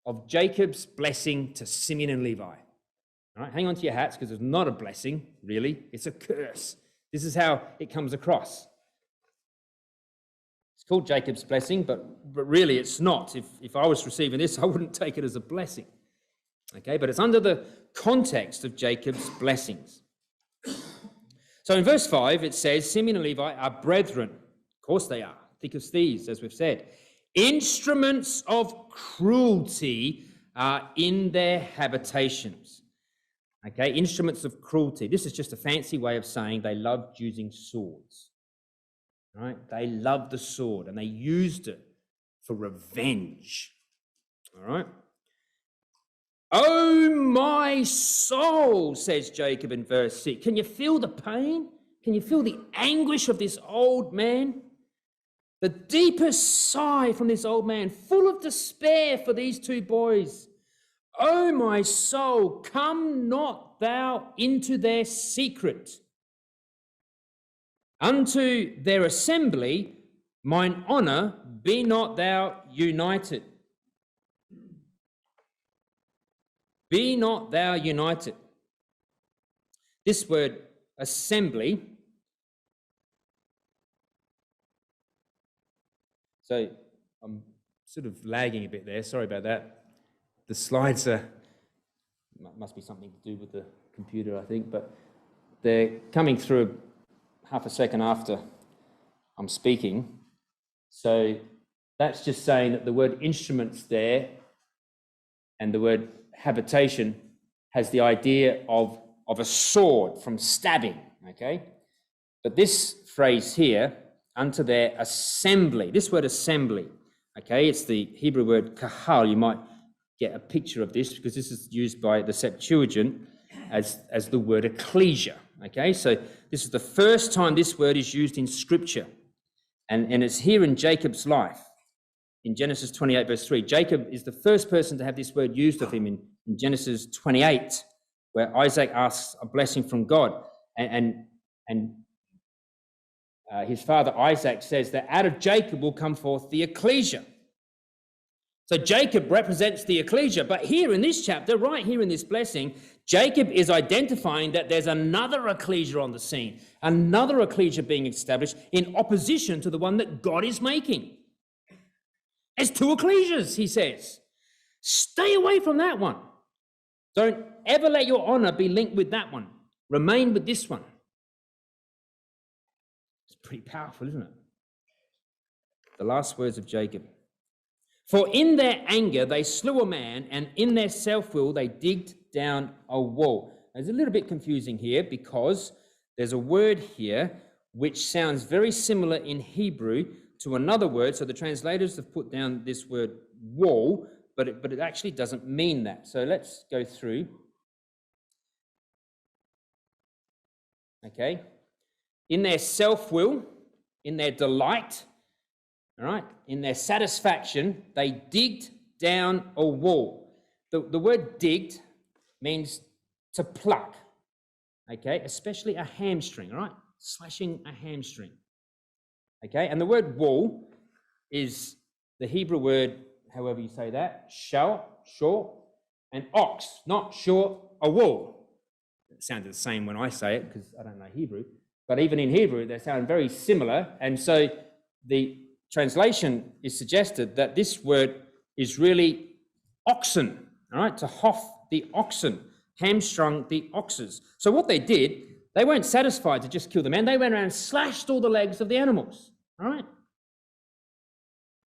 of Jacob's blessing to Simeon and Levi. All right, hang on to your hats, because it's not a blessing, really. It's a curse. This is how it comes across. It's called Jacob's blessing, but really it's not. If I was receiving this, I wouldn't take it as a blessing. Okay, but it's under the context of Jacob's blessings. So in verse 5, it says, Simeon and Levi are brethren. Of course they are, thick as thieves, as we've said. Instruments of cruelty are in their habitations. Okay, instruments of cruelty. This is just a fancy way of saying they loved using swords. Right? They loved the sword and they used it for revenge. All right? Oh, my soul, says Jacob in verse 6. Can you feel the pain? Can you feel the anguish of this old man? The deepest sigh from this old man, full of despair for these two boys. Oh, my soul, come not thou into their secret. Unto their assembly, mine honour, be not thou united. Be not thou united. This word assembly, so I'm sort of lagging a bit there, sorry about that. The slides must be something to do with the computer, I think, but they're coming through half a second after I'm speaking. So that's just saying that the word instruments there and the word habitation has the idea of a sword from stabbing, okay? But this phrase here, unto their assembly, this word assembly, okay, it's the Hebrew word kahal. You might get a picture of this because this is used by the Septuagint as the word ecclesia, okay? So this is the first time this word is used in Scripture, and it's here in Jacob's life. In Genesis 28, verse 3, Jacob is the first person to have this word used of him in Genesis 28, where Isaac asks a blessing from God. And his father Isaac says that out of Jacob will come forth the ecclesia. So Jacob represents the ecclesia. But here in this chapter, right here in this blessing, Jacob is identifying that there's another ecclesia on the scene, another ecclesia being established in opposition to the one that God is making. There's two ecclesias, he says. Stay away from that one. Don't ever let your honor be linked with that one. Remain with this one. It's pretty powerful, isn't it? The last words of Jacob. For in their anger they slew a man, and in their self-will they digged down a wall. Now, it's a little bit confusing here because there's a word here which sounds very similar in Hebrew to another word. So the translators have put down this word wall, but it actually doesn't mean that. So let's go through. Okay. In their self-will, in their delight, all right, in their satisfaction, they digged down a wall. The word digged means to pluck, okay, especially a hamstring, all right, slashing a hamstring. Okay, and the word wall is the Hebrew word, however you say that, shor, and ox, not short, a wall. It sounded the same when I say it because I don't know Hebrew, but even in Hebrew, they sound very similar. And so the translation is suggested that this word is really oxen, all right, to hough the oxen, hamstrung the oxes. So what they did, they weren't satisfied to just kill the man. They went around and slashed all the legs of the animals. All right.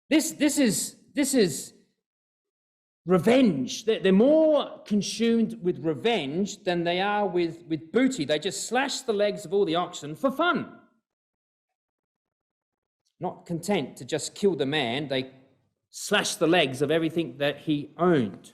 This is revenge. They're more consumed with revenge than they are with booty. They just slash the legs of all the oxen for fun. Not content to just kill the man, they slash the legs of everything that he owned.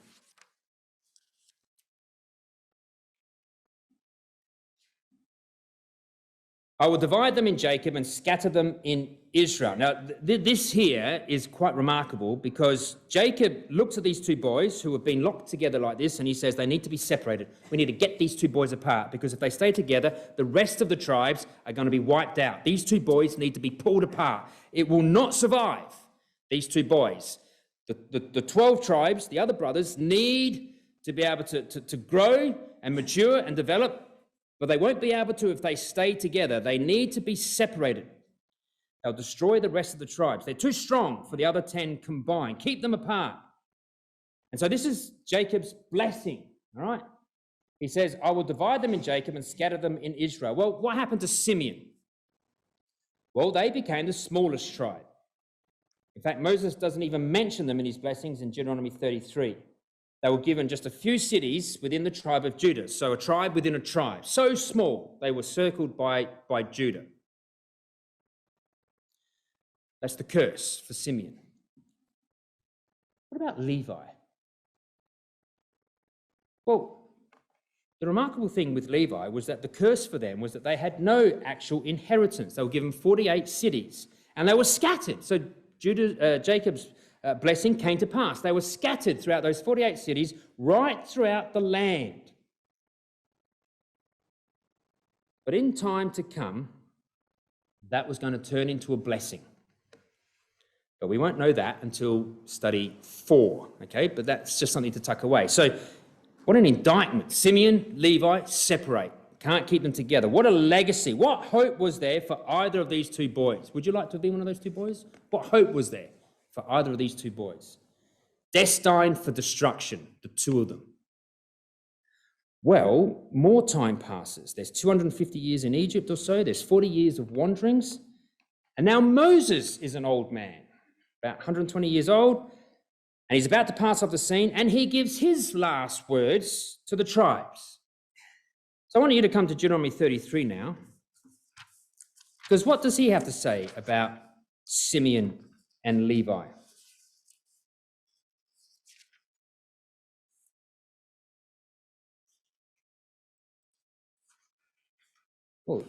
I will divide them in Jacob and scatter them in Israel. Now, this here is quite remarkable because Jacob looks at these two boys who have been locked together like this, and he says they need to be separated. We need to get these two boys apart because if they stay together, the rest of the tribes are going to be wiped out. These two boys need to be pulled apart. It will not survive, these two boys. The 12 tribes, the other brothers, need to be able to grow and mature and develop, but they won't be able to if they stay together. They need to be separated. They'll destroy the rest of the tribes. They're too strong for the other 10 combined. Keep them apart. And so this is Jacob's blessing, all right? He says, I will divide them in Jacob and scatter them in Israel. Well, what happened to Simeon? Well, they became the smallest tribe. In fact, Moses doesn't even mention them in his blessings in Deuteronomy 33. They were given just a few cities within the tribe of Judah. So a tribe within a tribe. So small, they were circled by Judah. That's the curse for Simeon. What about Levi? Well, the remarkable thing with Levi was that the curse for them was that they had no actual inheritance. They were given 48 cities and they were scattered. So Jacob's blessing came to pass. They were scattered throughout those 48 cities, right throughout the land. But in time to come, that was going to turn into a blessing. But we won't know that until study 4, okay? But that's just something to tuck away. So what an indictment. Simeon, Levi, separate. Can't keep them together. What a legacy. What hope was there for either of these two boys? Would you like to be one of those two boys? What hope was there for either of these two boys? Destined for destruction, the two of them. Well, more time passes. There's 250 years in Egypt or so. There's 40 years of wanderings. And now Moses is an old man, about 120 years old, and he's about to pass off the scene, and he gives his last words to the tribes. So I want you to come to Deuteronomy 33 now, because what does he have to say about Simeon and Levi? Well,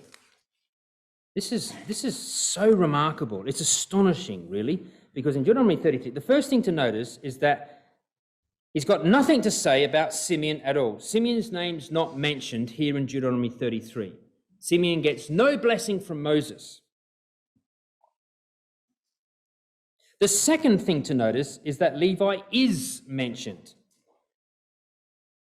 this is so remarkable. It's astonishing, really, because in Deuteronomy 33, the first thing to notice is that he's got nothing to say about Simeon at all. Simeon's name's not mentioned here in Deuteronomy 33. Simeon gets no blessing from Moses. The second thing to notice is that Levi is mentioned.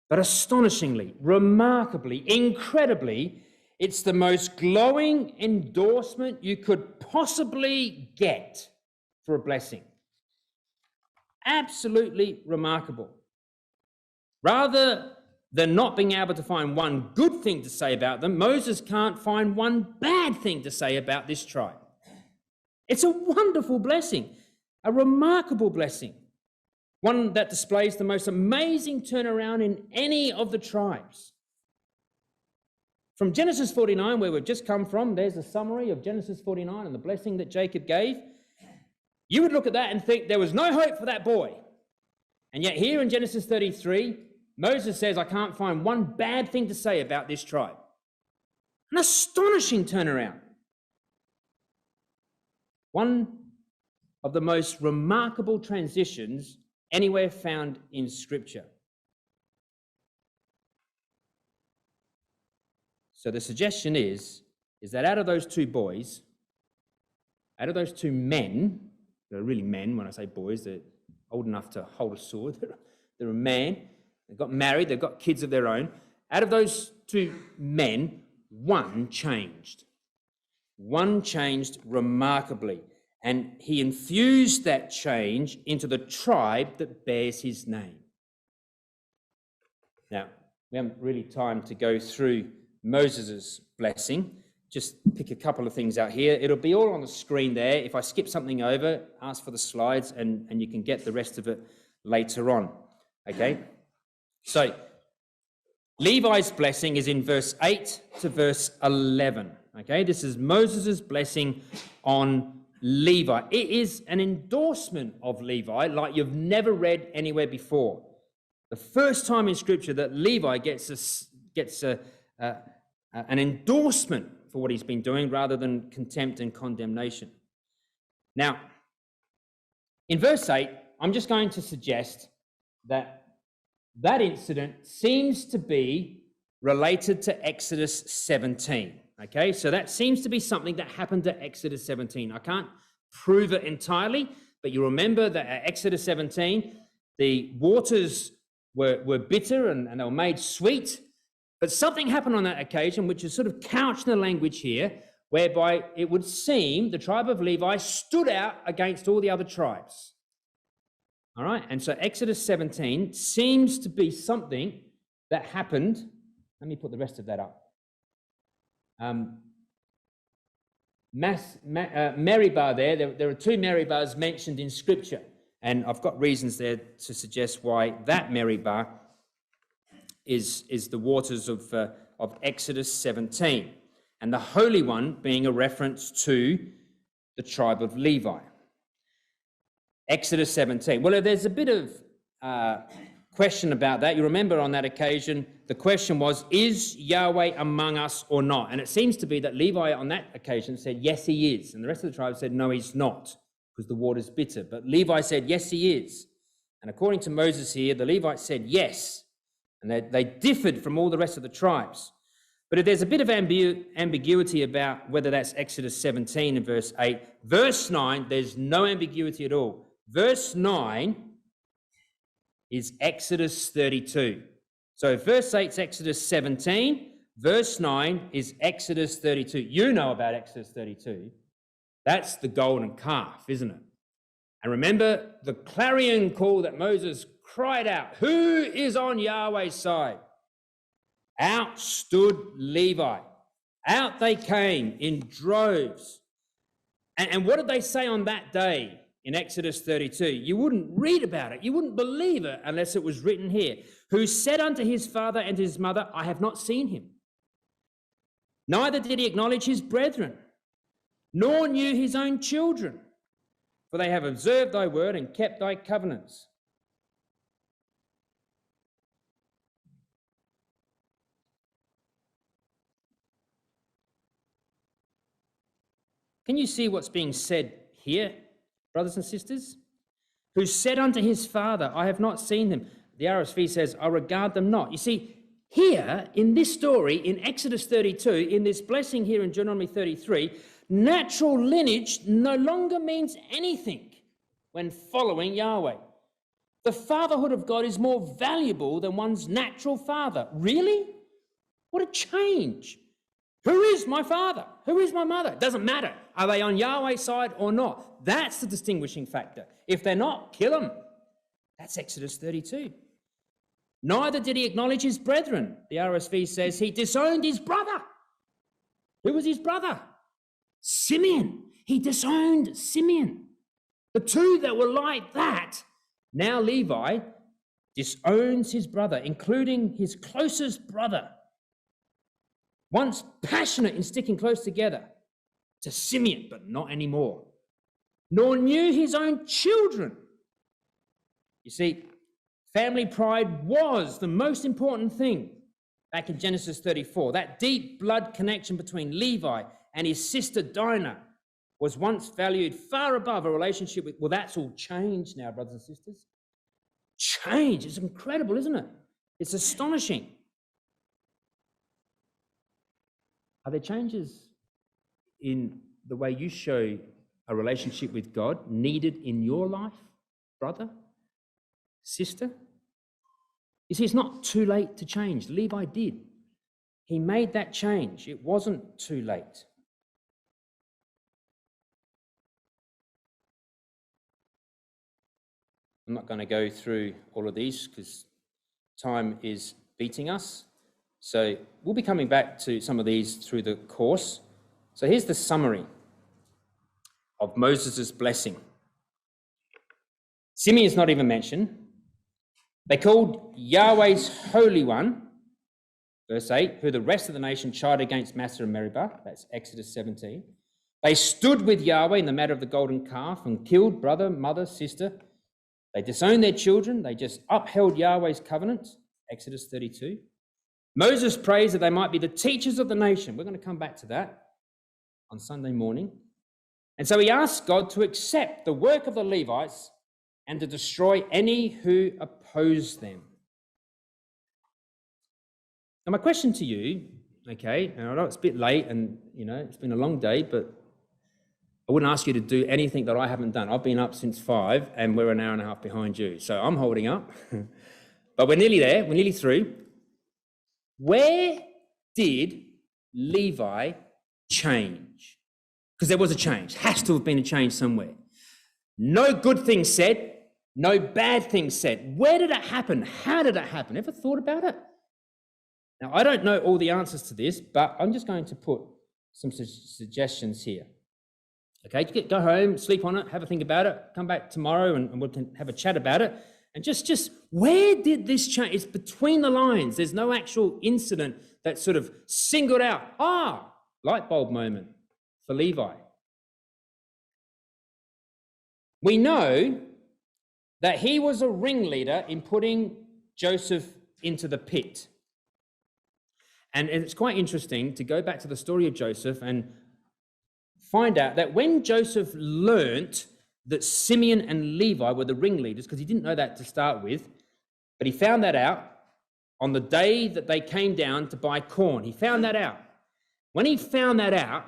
But astonishingly, remarkably, incredibly, it's the most glowing endorsement you could possibly get for a blessing. Absolutely remarkable. Rather than not being able to find one good thing to say about them, Moses can't find one bad thing to say about this tribe. It's a wonderful blessing, a remarkable blessing, one that displays the most amazing turnaround in any of the tribes. From Genesis 49, where we've just come from, there's a summary of Genesis 49 and the blessing that Jacob gave. You would look at that and think there was no hope for that boy. And yet here in Genesis 33, Moses says, I can't find one bad thing to say about this tribe. An astonishing turnaround. One of the most remarkable transitions anywhere found in Scripture. So the suggestion is that out of those two boys, out of those two men, they're really men when I say boys, they're old enough to hold a sword, they're a man, they've got married, they've got kids of their own. Out of those two men, one changed. One changed remarkably, and he infused that change into the tribe that bears his name. Now, we haven't really time to go through Moses' blessing. Just pick a couple of things out here. It'll be all on the screen there. If I skip something over, ask for the slides and you can get the rest of it later on. Okay? So, Levi's blessing is in verse 8 to verse 11. Okay? This is Moses' blessing on Levi. It is an endorsement of Levi like you've never read anywhere before. The first time in Scripture that Levi gets an endorsement for what he's been doing rather than contempt and condemnation. Now, in verse 8, I'm just going to suggest that that incident seems to be related to Exodus 17. Okay, so that seems to be something that happened at Exodus 17. I can't prove it entirely, but you remember that at Exodus 17, the waters were bitter and they were made sweet. But something happened on that occasion, which is sort of couched in the language here, whereby it would seem the tribe of Levi stood out against all the other tribes. All right, and so Exodus 17 seems to be something that happened. Let me put the rest of that up. Meribah there are two Meribahs mentioned in Scripture, and I've got reasons there to suggest why that Meribah is the waters of Exodus 17, and the Holy One being a reference to the tribe of Levi. Exodus 17. Well, there's a bit of question about that. You remember on that occasion, the question was, is Yahweh among us or not? And it seems to be that Levi on that occasion said, yes, he is. And the rest of the tribe said, no, he's not, because the water's bitter. But Levi said, yes, he is. And according to Moses here, the Levites said yes. And they differed from all the rest of the tribes. But if there's a bit of ambiguity about whether that's Exodus 17 and verse 8, verse 9, there's no ambiguity at all. Verse 9 is Exodus 32. So verse 8 is Exodus 17, verse 9 is Exodus 32. You know about Exodus 32. That's the golden calf, isn't it? And remember the clarion call that Moses cried out, who is on Yahweh's side? Out stood Levi. Out they came in droves. And what did they say on that day? In Exodus 32, you wouldn't read about it. You wouldn't believe it unless it was written here. Who said unto his father and his mother, I have not seen him. Neither did he acknowledge his brethren, nor knew his own children, for they have observed thy word and kept thy covenants. Can you see what's being said here, brothers and sisters? Who said unto his father, I have not seen them. The RSV says, I regard them not. You see, here in this story, in Exodus 32, in this blessing here in Deuteronomy 33, natural lineage no longer means anything when following Yahweh. The fatherhood of God is more valuable than one's natural father. Really? What a change. Who is my father? Who is my mother? It doesn't matter. Are they on Yahweh's side or not? That's the distinguishing factor. If they're not, kill them. That's Exodus 32. Neither did he acknowledge his brethren. The RSV says he disowned his brother. Who was his brother? Simeon. He disowned Simeon. The two that were like that. Now Levi disowns his brother, including his closest brother. Once passionate in sticking close together to Simeon, but not anymore. Nor knew his own children. You see, family pride was the most important thing back in Genesis 34. That deep blood connection between Levi and his sister Dinah was once valued far above a relationship with, well, that's all changed now, brothers and sisters. Change. It's incredible, isn't it? It's astonishing. Are there changes in the way you show a relationship with God needed in your life, brother, sister? You see, it's not too late to change. Levi did. He made that change. It wasn't too late. I'm not going to go through all of these because time is beating us. So we'll be coming back to some of these through the course. So here's the summary of Moses' blessing. Simeon is not even mentioned. They called Yahweh's Holy One, verse 8, who the rest of the nation chided against Massa and Meribah. That's Exodus 17. They stood with Yahweh in the matter of the golden calf and killed brother, mother, sister. They disowned their children. They just upheld Yahweh's covenant, Exodus 32. Moses prays that they might be the teachers of the nation. We're going to come back to that on Sunday morning. And so he asks God to accept the work of the Levites and to destroy any who oppose them. Now, my question to you, okay, and I know it's a bit late and, it's been a long day, but I wouldn't ask you to do anything that I haven't done. I've been up since 5 and we're an hour and a half behind you. So I'm holding up. But we're nearly there. We're nearly through. Where did Levi change? Because there was a change. Has to have been a change somewhere. No good thing said. No bad thing said. Where did it happen? How did it happen? Ever thought about it? Now, I don't know all the answers to this, but I'm just going to put some suggestions here. Okay, go home, sleep on it, have a think about it, come back tomorrow and we can have a chat about it. And just where did this change? It's between the lines. There's no actual incident that sort of singled out, light bulb moment for Levi. We know that he was a ringleader in putting Joseph into the pit. And it's quite interesting to go back to the story of Joseph and find out that when Joseph learnt that Simeon and Levi were the ringleaders, because he didn't know that to start with, but he found that out on the day that they came down to buy corn. He found that out. When he found that out,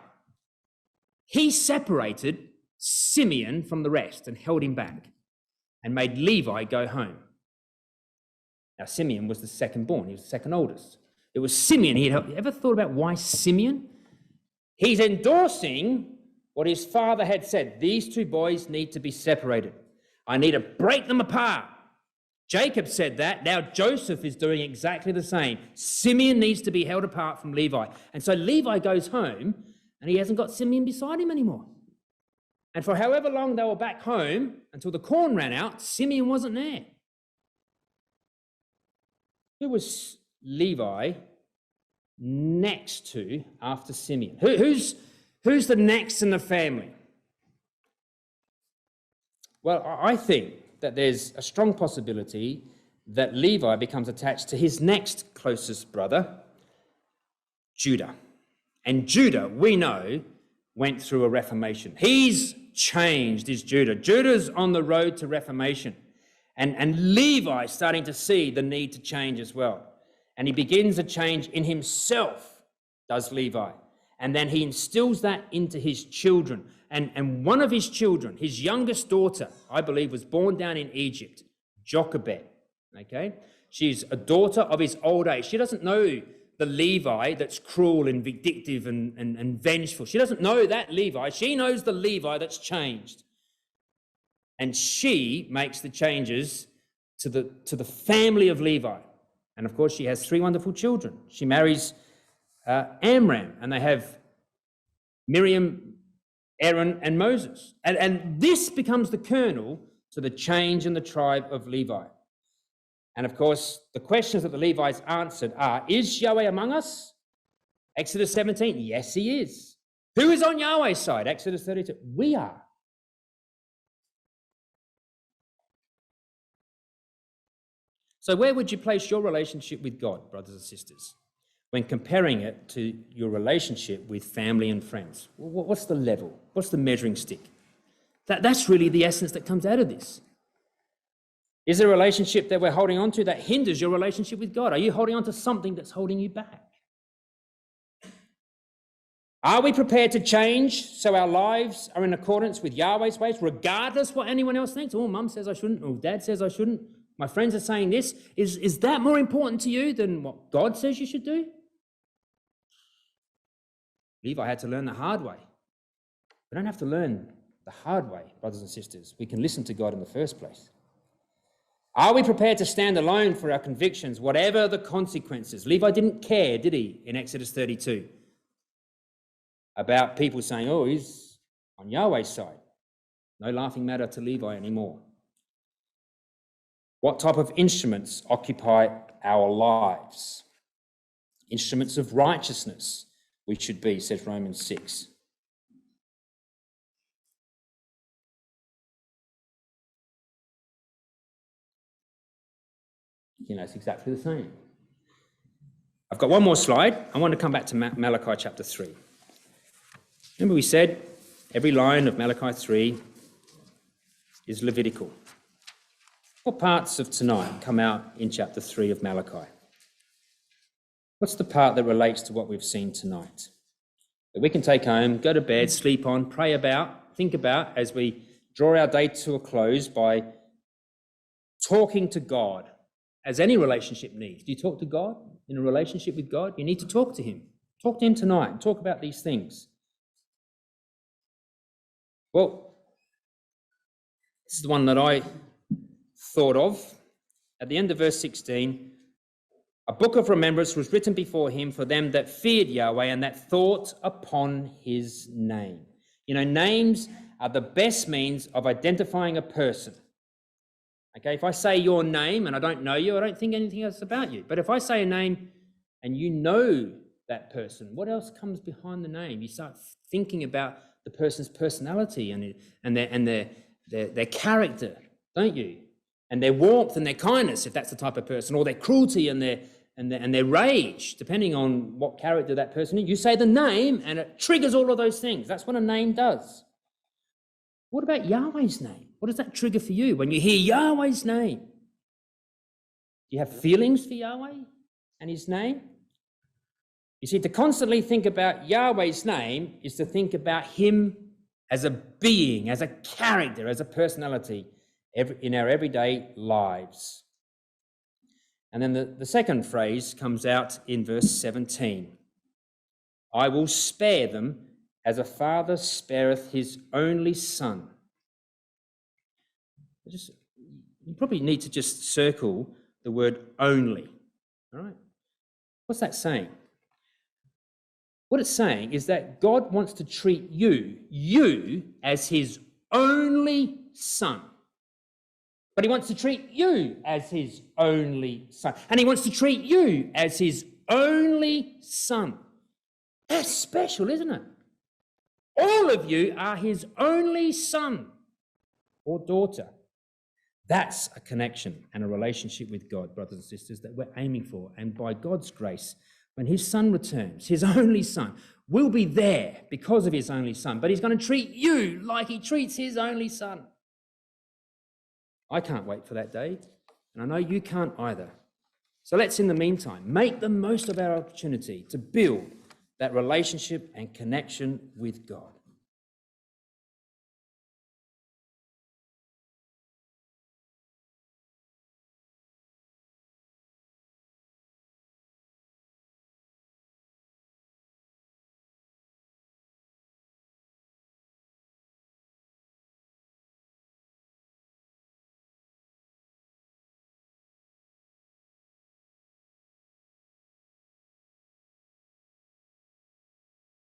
he separated Simeon from the rest and held him back and made Levi go home. Now, Simeon was the second born. He was the second oldest. It was Simeon he had helped. You ever thought about why Simeon? He's endorsing what his father had said. These two boys need to be separated. I need to break them apart. Jacob said that. Now Joseph is doing exactly the same. Simeon needs to be held apart from Levi. And so Levi goes home and he hasn't got Simeon beside him anymore. And for however long they were back home, until the corn ran out, Simeon wasn't there. Who was Levi next to after Simeon? Who's the next in the family? Well, I think that there's a strong possibility that Levi becomes attached to his next closest brother, Judah. And Judah, we know, went through a reformation. He's changed, is Judah. Judah's on the road to reformation. And Levi's starting to see the need to change as well. And he begins a change in himself, does Levi. And then he instills that into his children. And one of his children, his youngest daughter, I believe, was born down in Egypt, Jochebed, okay? She's a daughter of his old age. She doesn't know the Levi that's cruel and vindictive and vengeful. She doesn't know that Levi. She knows the Levi that's changed. And she makes the changes to the family of Levi. And of course, she has 3 wonderful children. She marries Amram, and they have Miriam, Aaron, and Moses. And this becomes the kernel to the change in the tribe of Levi. And of course, the questions that the Levites answered are, is Yahweh among us? Exodus 17, yes, he is. Who is on Yahweh's side? Exodus 32, we are. So where would you place your relationship with God, brothers and sisters, when comparing it to your relationship with family and friends? What's the level? What's the measuring stick? That's really the essence that comes out of this. Is there a relationship that we're holding on to that hinders your relationship with God? Are you holding on to something that's holding you back? Are we prepared to change so our lives are in accordance with Yahweh's ways, regardless what anyone else thinks? Oh, mum says I shouldn't, or dad says I shouldn't. My friends are saying this. Is that more important to you than what God says you should do? Levi had to learn the hard way. We don't have to learn the hard way, brothers and sisters. We can listen to God in the first place. Are we prepared to stand alone for our convictions, whatever the consequences? Levi didn't care, did he, in Exodus 32, about people saying, oh, he's on Yahweh's side. No laughing matter to Levi anymore. What type of instruments occupy our lives? Instruments of righteousness we should be, says Romans 6. You know, it's exactly the same. I've got one more slide. I want to come back to Malachi chapter 3. Remember we said every line of Malachi 3 is Levitical. What parts of tonight come out in chapter 3 of Malachi? What's the part that relates to what we've seen tonight? That we can take home, go to bed, sleep on, pray about, think about as we draw our day to a close by talking to God, as any relationship needs. Do you talk to God in a relationship with God? You need to talk to him. Talk to him tonight and talk about these things. Well, this is the one that I thought of. At the end of verse 16, a book of remembrance was written before him for them that feared Yahweh and that thought upon his name. You know, names are the best means of identifying a person. Okay, if I say your name and I don't know you, I don't think anything else about you. But if I say a name and you know that person, what else comes behind the name? You start thinking about the person's personality and their character, don't you? And their warmth and their kindness, if that's the type of person, or their cruelty and their rage, depending on what character that person is. You say the name and it triggers all of those things. That's what a name does. What about Yahweh's name? What does that trigger for you when you hear Yahweh's name? Do you have feelings for Yahweh and his name? You see, to constantly think about Yahweh's name is to think about him as a being, as a character, as a personality in our everyday lives. And then the second phrase comes out in verse 17. I will spare them as a father spareth his only son. You probably need to just circle the word only. All right? What's that saying? What it's saying is that God wants to treat you as his only son. But he wants to treat you as his only son. And he wants to treat you as his only son. That's special, isn't it? All of you are his only son or daughter. That's a connection and a relationship with God, brothers and sisters, that we're aiming for. And by God's grace, when his son returns, his only son, will be there because of his only son. But he's going to treat you like he treats his only son. I can't wait for that day, and I know you can't either. So let's, in the meantime, make the most of our opportunity to build that relationship and connection with God.